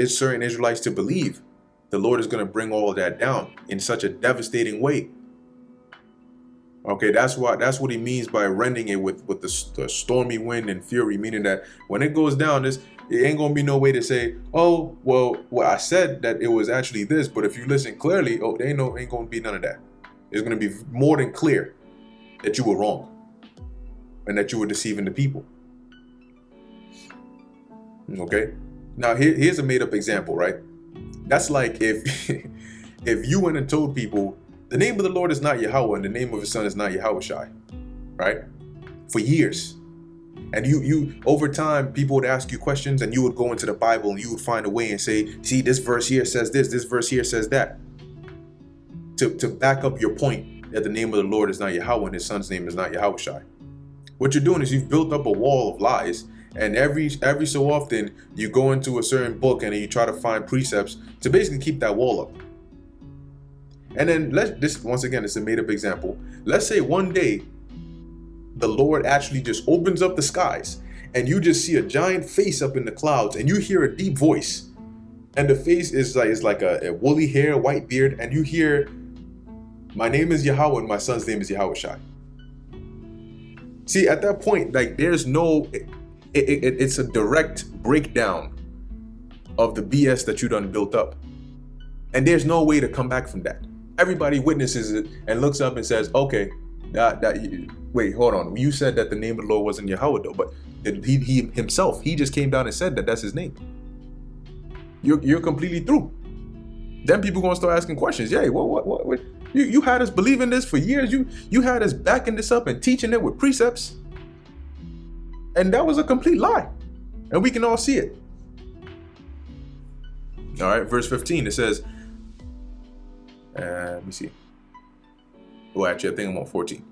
certain Israelites to believe, the Lord is going to bring all of that down in such a devastating way. Okay, that's what he means by rending it with the stormy wind and fury, meaning that when it goes down, it ain't gonna be no way to say, oh, well, I said that it was actually this, but if you listen clearly, there ain't gonna be none of that. It's gonna be more than clear that you were wrong and that you were deceiving the people. Okay, now here's a made-up example, right? That's like if you went and told people the name of the Lord is not Yahweh and the name of his son is not Yahushai, right? For years. And you over time, people would ask you questions and you would go into the Bible and you would find a way and say, see, this verse here says this verse here says that. To back up your point that the name of the Lord is not Yahweh and his son's name is not Yahushai. What you're doing is you've built up a wall of lies, and every so often you go into a certain book and you try to find precepts to basically keep that wall up. And then once again, it's a made up example. Let's say one day the Lord actually just opens up the skies and you just see a giant face up in the clouds and you hear a deep voice. And the face is like a woolly hair, white beard, and you hear, my name is Yahweh and my son's name is Yahushai. See, at that point, like there's no, it's a direct breakdown of the BS that you done built up. And there's no way to come back from that. Everybody witnesses it and looks up and says, okay, wait, hold on. You said that the name of the Lord wasn't Yahweh though, but he himself, he just came down and said that that's his name. You're completely through. Then people gonna start asking questions. Yeah, what? You had us believing this for years. You had us backing this up and teaching it with precepts. And that was a complete lie. And we can all see it. All right, verse 15, it says, let me see. Oh, actually, I think I'm on 14.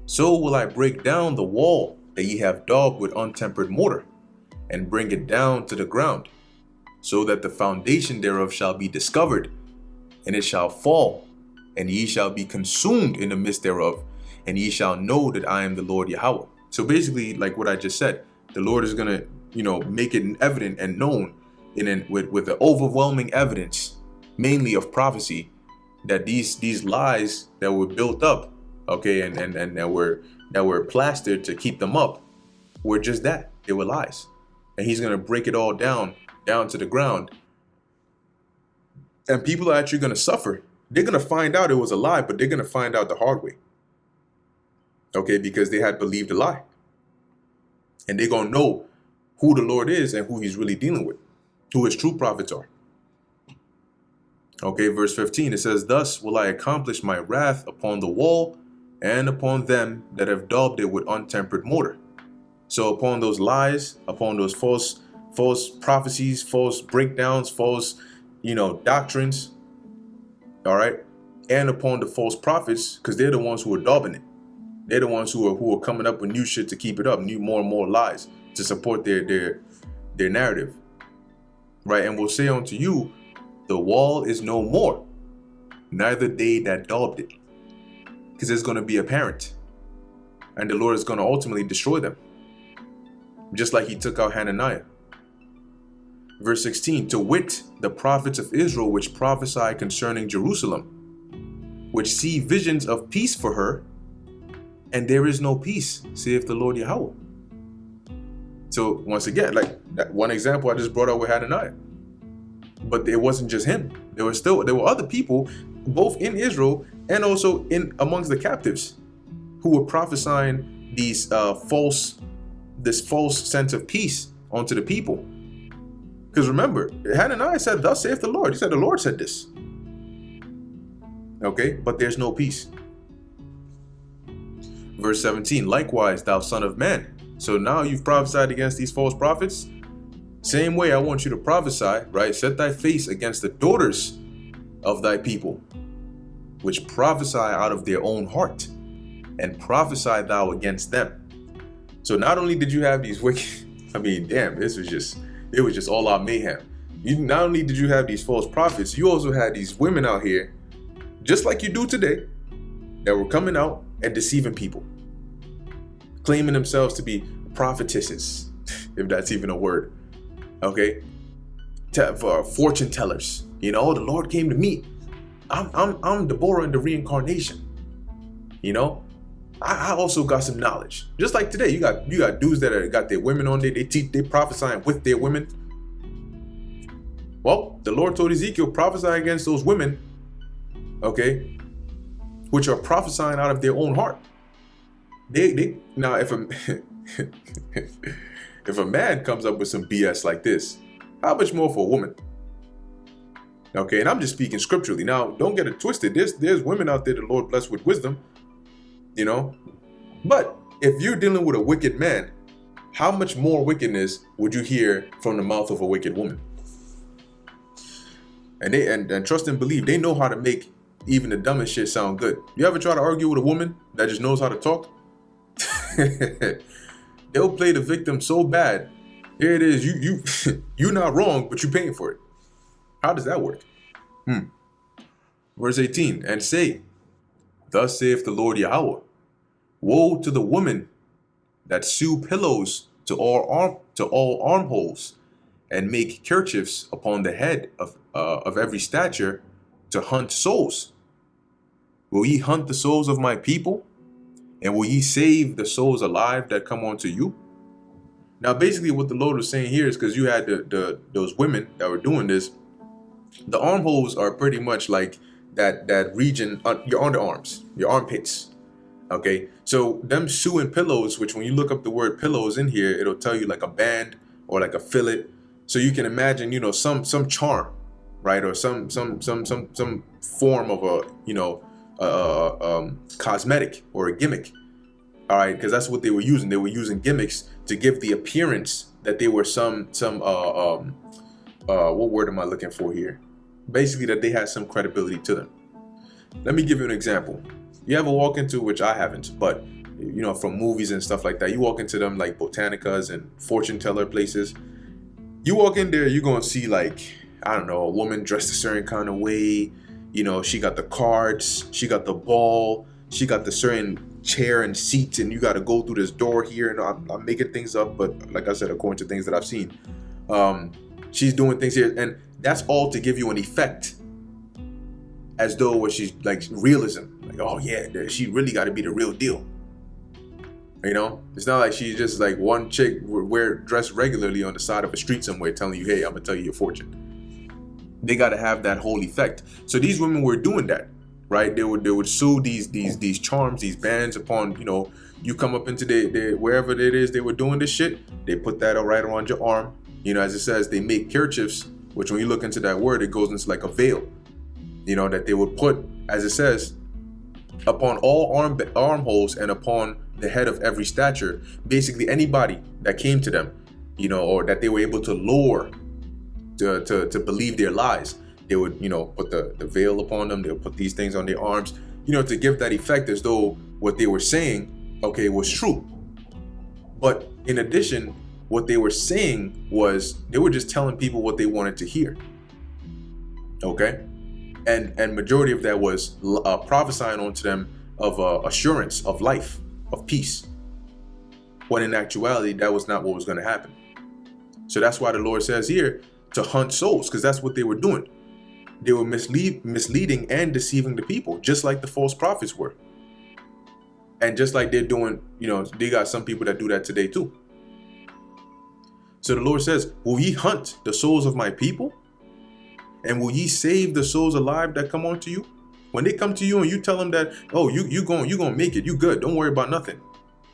So will I break down the wall that ye have daubed with untempered mortar, and bring it down to the ground, so that the foundation thereof shall be discovered, and it shall fall, and ye shall be consumed in the midst thereof, and ye shall know that I am the Lord Yahweh. So basically, like what I just said, the Lord is gonna, make it evident and known with the overwhelming evidence, mainly of prophecy, that these lies that were built up, okay, and that were plastered to keep them up, were just that. They were lies. And he's gonna break it all down to the ground. And people are actually gonna suffer. They're gonna find out it was a lie, but they're gonna find out the hard way. Okay, because they had believed a lie. And they're gonna know who the Lord is and who he's really dealing with, who his true prophets are. Okay, verse 15, it says, thus will I accomplish my wrath upon the wall and upon them that have daubed it with untempered mortar. So upon those lies, upon those false prophecies, false breakdowns, false, doctrines, all right, and upon the false prophets, because they're the ones who are daubing it. They're the ones who are coming up with new shit to keep it up, more and more lies to support their narrative, right? And will say unto you, the wall is no more, neither they that daubed it, because it's going to be apparent, and the Lord is going to ultimately destroy them, just like he took out Hananiah. Verse 16, to wit, the prophets of Israel which prophesy concerning Jerusalem, which see visions of peace for her, and there is no peace, saith the Lord Yahweh. So once again, like that one example I just brought out with Hananiah, but it wasn't just him. There were other people, both in Israel and also in amongst the captives, who were prophesying this false sense of peace onto the people. Because remember, Hananiah said, thus saith the Lord. He said, the Lord said this. Okay, but there's no peace. Verse 17, likewise, thou son of man. So now you've prophesied against these false prophets. Same way I want you to prophesy, right? Set thy face against the daughters of thy people, which prophesy out of their own heart, and prophesy thou against them. So not only did you have these wicked, it was just all out mayhem. Not only did you have these false prophets, you also had these women out here, just like you do today, that were coming out and deceiving people, claiming themselves to be prophetesses, if that's even a word. Okay, for fortune tellers. The Lord came to me. I'm Deborah in the reincarnation. I also got some knowledge. Just like today, you got dudes that got their women on there. They prophesying with their women. Well, the Lord told Ezekiel, prophesy against those women, okay, which are prophesying out of their own heart. They now if a man comes up with some BS like this, how much more for a woman? Okay, and I'm just speaking scripturally. Now, don't get it twisted. There's women out there the Lord blessed with wisdom. But if you're dealing with a wicked man, how much more wickedness would you hear from the mouth of a wicked woman? And and trust and believe, they know how to make even the dumbest shit sound good. You ever try to argue with a woman that just knows how to talk? They'll play the victim so bad. Here it is, you're not wrong, but you're paying for it. How does that work? Verse 18, and say, thus saith the Lord Yahweh, woe to the woman that sew pillows to all armholes, and make kerchiefs upon the head of every stature, to hunt souls. Will ye hunt the souls of my people? And will ye save the souls alive that come unto you? Now, basically what the Lord was saying here is, because you had those women that were doing this, the armholes are pretty much like that region, your underarms, your armpits. Okay, so them sewing pillows, which when you look up the word pillows in here, it'll tell you like a band or like a fillet. So you can imagine, some charm, right, or some form of a cosmetic or a gimmick. All right, because that's what they were using. They were using gimmicks to give the appearance that they were what word am I looking for here? Basically, that they had some credibility to them. Let me give you an example. You ever walk into, which I haven't, but from movies and stuff like that, you walk into them like botanicas and fortune teller places. You walk in there, you're gonna see like, I don't know, a woman dressed a certain kind of way. She got the cards, she got the ball, she got the certain chair and seats, and you got to go through this door here. And I'm making things up, but like I said, according to things that I've seen, she's doing things here, and that's all to give you an effect, as though she's like realism, like, oh yeah, she really got to be the real deal. It's not like she's just like one chick dressed regularly on the side of a street somewhere telling you, hey, I'm gonna tell you your fortune. They got to have that whole effect. So these women were doing that, right? They would sew these charms, these bands upon, you come up into wherever it is they were doing this shit. They put that right around your arm. As it says, they make kerchiefs, which when you look into that word, it goes into like a veil, that they would put, as it says, upon all armholes and upon the head of every stature. Basically anybody that came to them, or that they were able to lure to believe their lies, They would, put the veil upon them. They would put these things on their arms, to give that effect as though what they were saying, okay, was true. But in addition, what they were saying was they were just telling people what they wanted to hear. Okay? And majority of that was prophesying onto them of assurance of life, of peace. When in actuality, that was not what was going to happen. So that's why the Lord says here to hunt souls, because that's what they were doing. They were misleading and deceiving the people, just like the false prophets were. And just like they're doing, they got some people that do that today too. So the Lord says, will ye hunt the souls of my people? And will ye save the souls alive that come unto you? When they come to you and you tell them that, oh, you gonna make it, you good, don't worry about nothing.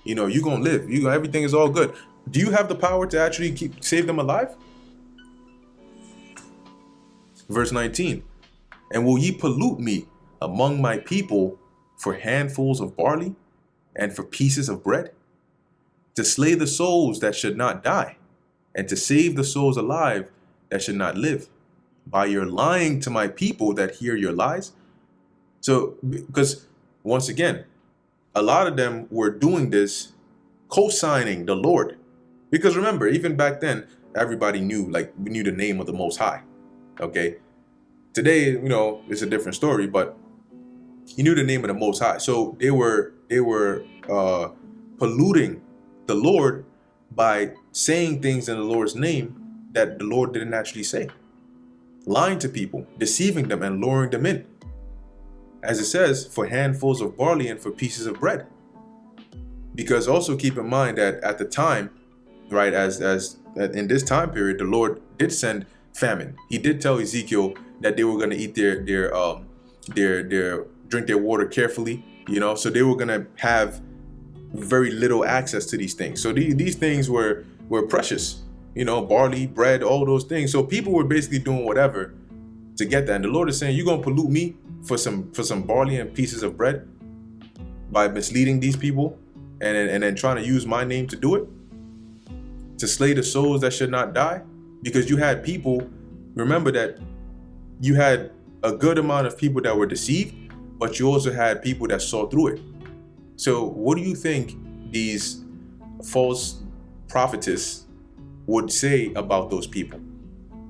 You gonna live, everything is all good. Do you have the power to actually save them alive? Verse 19, and will ye pollute me among my people for handfuls of barley and for pieces of bread? To slay the souls that should not die, and to save the souls alive that should not live, by your lying to my people that hear your lies? So, because once again, a lot of them were doing this, co-signing the Lord. Because remember, even back then, everybody knew, we knew the name of the Most High. Okay. Today, it's a different story, but you knew the name of the Most High. So they were polluting the Lord by saying things in the Lord's name that the Lord didn't actually say. Lying to people, deceiving them and luring them in. As it says, for handfuls of barley and for pieces of bread. Because also keep in mind that at the time, right, as in this time period, the Lord did send famine. He did tell Ezekiel that they were going to eat their drink their water carefully, so they were going to have very little access to these things. So these things were precious, barley, bread, all those things. So people were basically doing whatever to get that. And the Lord is saying, you're going to pollute me for some barley and pieces of bread by misleading these people and then trying to use my name to do it, to slay the souls that should not die. Because you had people, remember that you had a good amount of people that were deceived, but you also had people that saw through it. So what do you think these false prophetess would say about those people?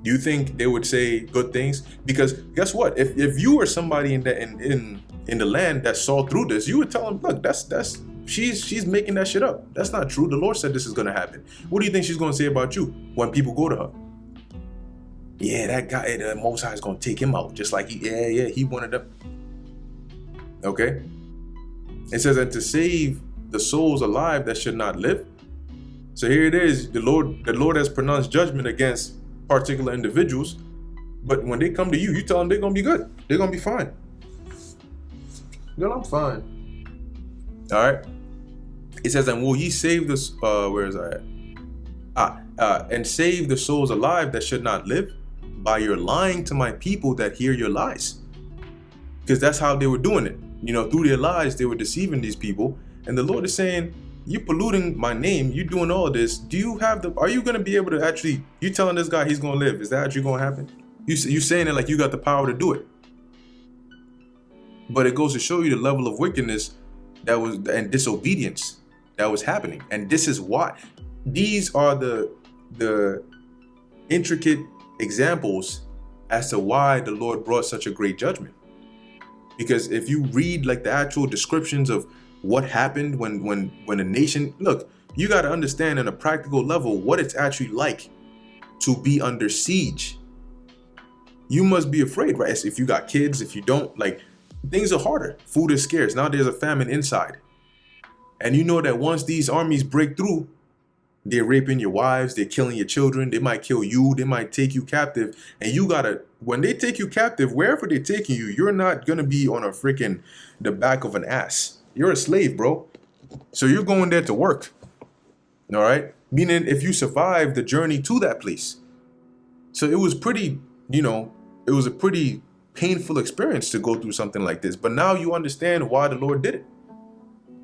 Do you think they would say good things? Because guess what? If you were somebody in the land that saw through this, you would tell them, look, she's making that shit up. That's not true. The Lord said this is going to happen. What do you think she's going to say about you when people go to her? Yeah, that guy, the Most High is going to take him out. Just like he wanted them. Okay. It says, and to save the souls alive that should not live. So here it is. The Lord has pronounced judgment against particular individuals. But when they come to you, you tell them they're going to be good. They're going to be fine. Girl, I'm fine. All right. It says, and will ye save this, where is I at? And save the souls alive that should not live by your lying to my people that hear your lies. Because that's how they were doing it. Through their lies, they were deceiving these people. And the Lord is saying, you polluting my name, you doing all this. Are you going to be able to actually, you telling this guy he's going to live? Is that actually going to happen? You saying it like you got the power to do it. But it goes to show you the level of wickedness and disobedience that was happening. And this is why. These are the intricate examples as to why the Lord brought such a great judgment. Because if you read the actual descriptions of what happened when a nation, look, you got to understand on a practical level what it's actually like to be under siege. You must be afraid, right? If you got kids, if you don't, things are harder. Food is scarce. Now there's a famine inside. And you know that once these armies break through, they're raping your wives, they're killing your children, they might kill you, they might take you captive. And when they take you captive, wherever they're taking you, you're not gonna be on the back of an ass. You're a slave, bro. So you're going there to work. All right? Meaning if you survive the journey to that place. So it was pretty, it was a pretty painful experience to go through something like this. But now you understand why the Lord did it.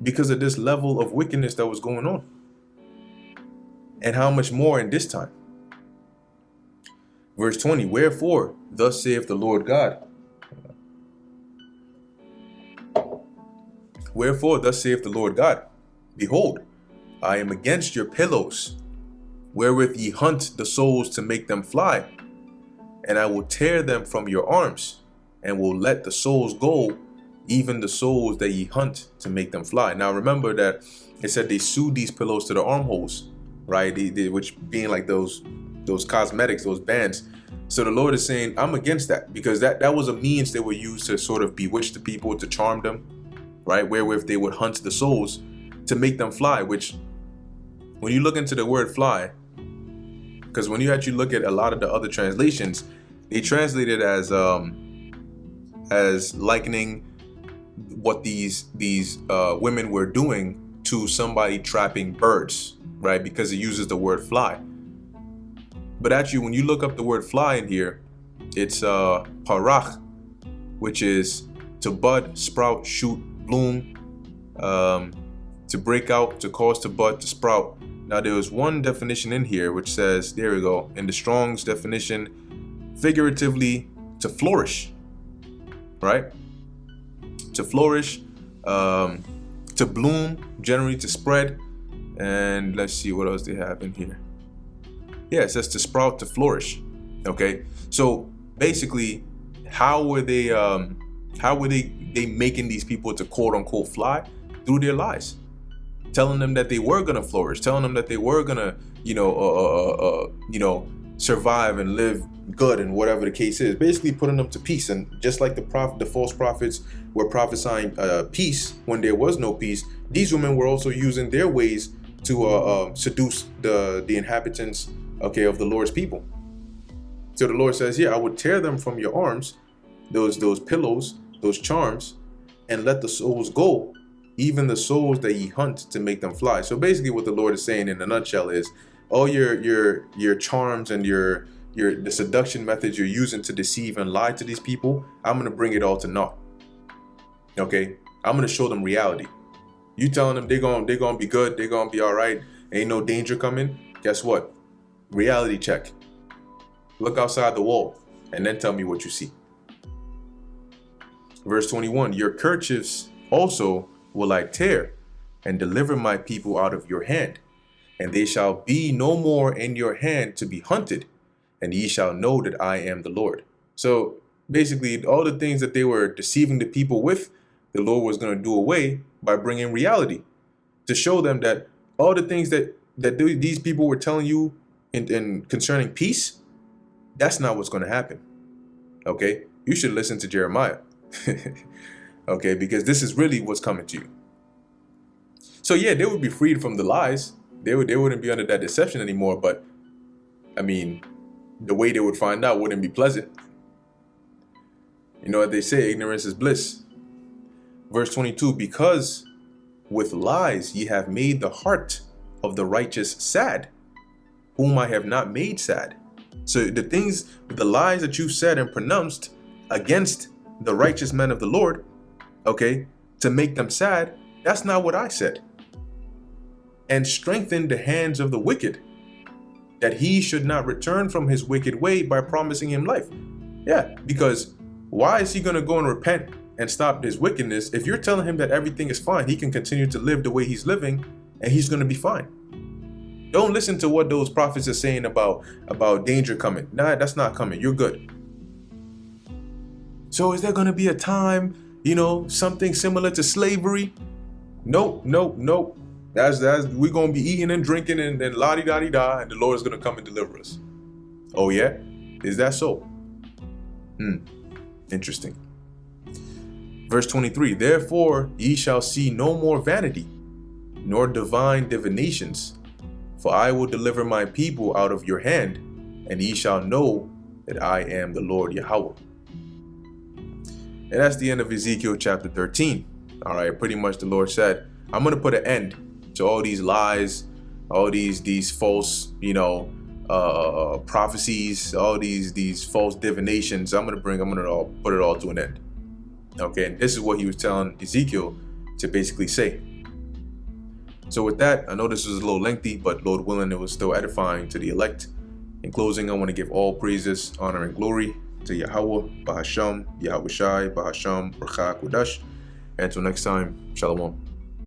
Because of this level of wickedness that was going on. And how much more in this time. Verse 20, wherefore, thus saith the Lord God. Wherefore, thus saith the Lord God, behold, I am against your pillows, wherewith ye hunt the souls to make them fly, and I will tear them from your arms, and will let the souls go, even the souls that ye hunt to make them fly. Now remember that it said they sewed these pillows to the armholes, right? Which being like those cosmetics, those bands. So the Lord is saying, I'm against that, because that was a means they would use to sort of bewitch the people, to charm them, right? Wherewith they would hunt the souls to make them fly, which when you look into the word fly, because when you actually look at a lot of the other translations, they translate it as likening what these women were doing to somebody trapping birds, right? Because it uses the word fly. But actually, when you look up the word fly in here, it's parach, which is to bud, sprout, shoot, bloom, to break out, to cause to bud, to sprout. Now there was one definition in here which says, there we go, in the Strong's definition, figuratively, to flourish, right? To flourish, to bloom, generally to spread. And let's see what else they have in here. Yeah, it says to sprout, to flourish. Okay, so basically, how were they making these people to quote unquote fly? Through their lies, telling them that they were gonna flourish, telling them that they were gonna, survive and live good, and whatever the case is, basically putting them to peace. And just like the false prophets were prophesying peace when there was no peace, these women were also using their ways to seduce the inhabitants, okay, of the Lord's people. So the Lord says, I would tear them from your arms, those pillows, those charms, and let the souls go, even the souls that ye hunt to make them fly. So basically what the Lord is saying in a nutshell is, all your charms and the seduction methods you're using to deceive and lie to these people, I'm going to bring it all to naught. Okay? I'm going to show them reality. You telling them they're going to be good, they're going to be all right, ain't no danger coming. Guess what? Reality check. Look outside the wall and then tell me what you see. Verse 21, your kerchiefs also will I tear, and deliver my people out of your hand, and they shall be no more in your hand to be hunted, and ye shall know that I am the Lord. So basically, all the things that they were deceiving the people with, the Lord was going to do away by bringing reality, to show them that all the things that these people were telling you in concerning peace, that's not what's going to happen. Okay, you should listen to Jeremiah. Okay, because this is really what's coming to you. So yeah, they would be freed from the lies. They wouldn't be under that deception anymore. But I mean, the way they would find out wouldn't be pleasant. You know what they say, ignorance is bliss. Verse 22, because with lies ye have made the heart of the righteous sad, whom I have not made sad. So the lies that you said and pronounced against the righteous men of the Lord, okay, to make them sad, that's not what I said. And strengthen the hands of the wicked, that he should not return from his wicked way by promising him life. Yeah, because why is he going to go and repent and stop his wickedness if you're telling him that everything is fine? He can continue to live the way he's living and he's going to be fine. Don't listen to what those prophets are saying about danger coming. Nah, that's not coming. You're good. So is there going to be a time, something similar to slavery? Nope. That's we're going to be eating and drinking and la-di-da-di-da, and the Lord is going to come and deliver us. Oh yeah? Is that so? Interesting. Verse 23, therefore ye shall see no more vanity, nor divine divinations, for I will deliver my people out of your hand, and ye shall know that I am the Lord Yahweh. And that's the end of Ezekiel chapter 13. All right, pretty much the Lord said, I'm going to put an end to all these lies, all these false, prophecies, all these false divinations. I'm going to put it all to an end. Okay, and this is what he was telling Ezekiel to basically say. So with that, I know this was a little lengthy, but Lord willing, it was still edifying to the elect. In closing, I want to give all praises, honor, and glory to Yahweh, Bahasham, Yahweh Shai, Bahasham, Barcha, Kodash. Until next time, Shalom.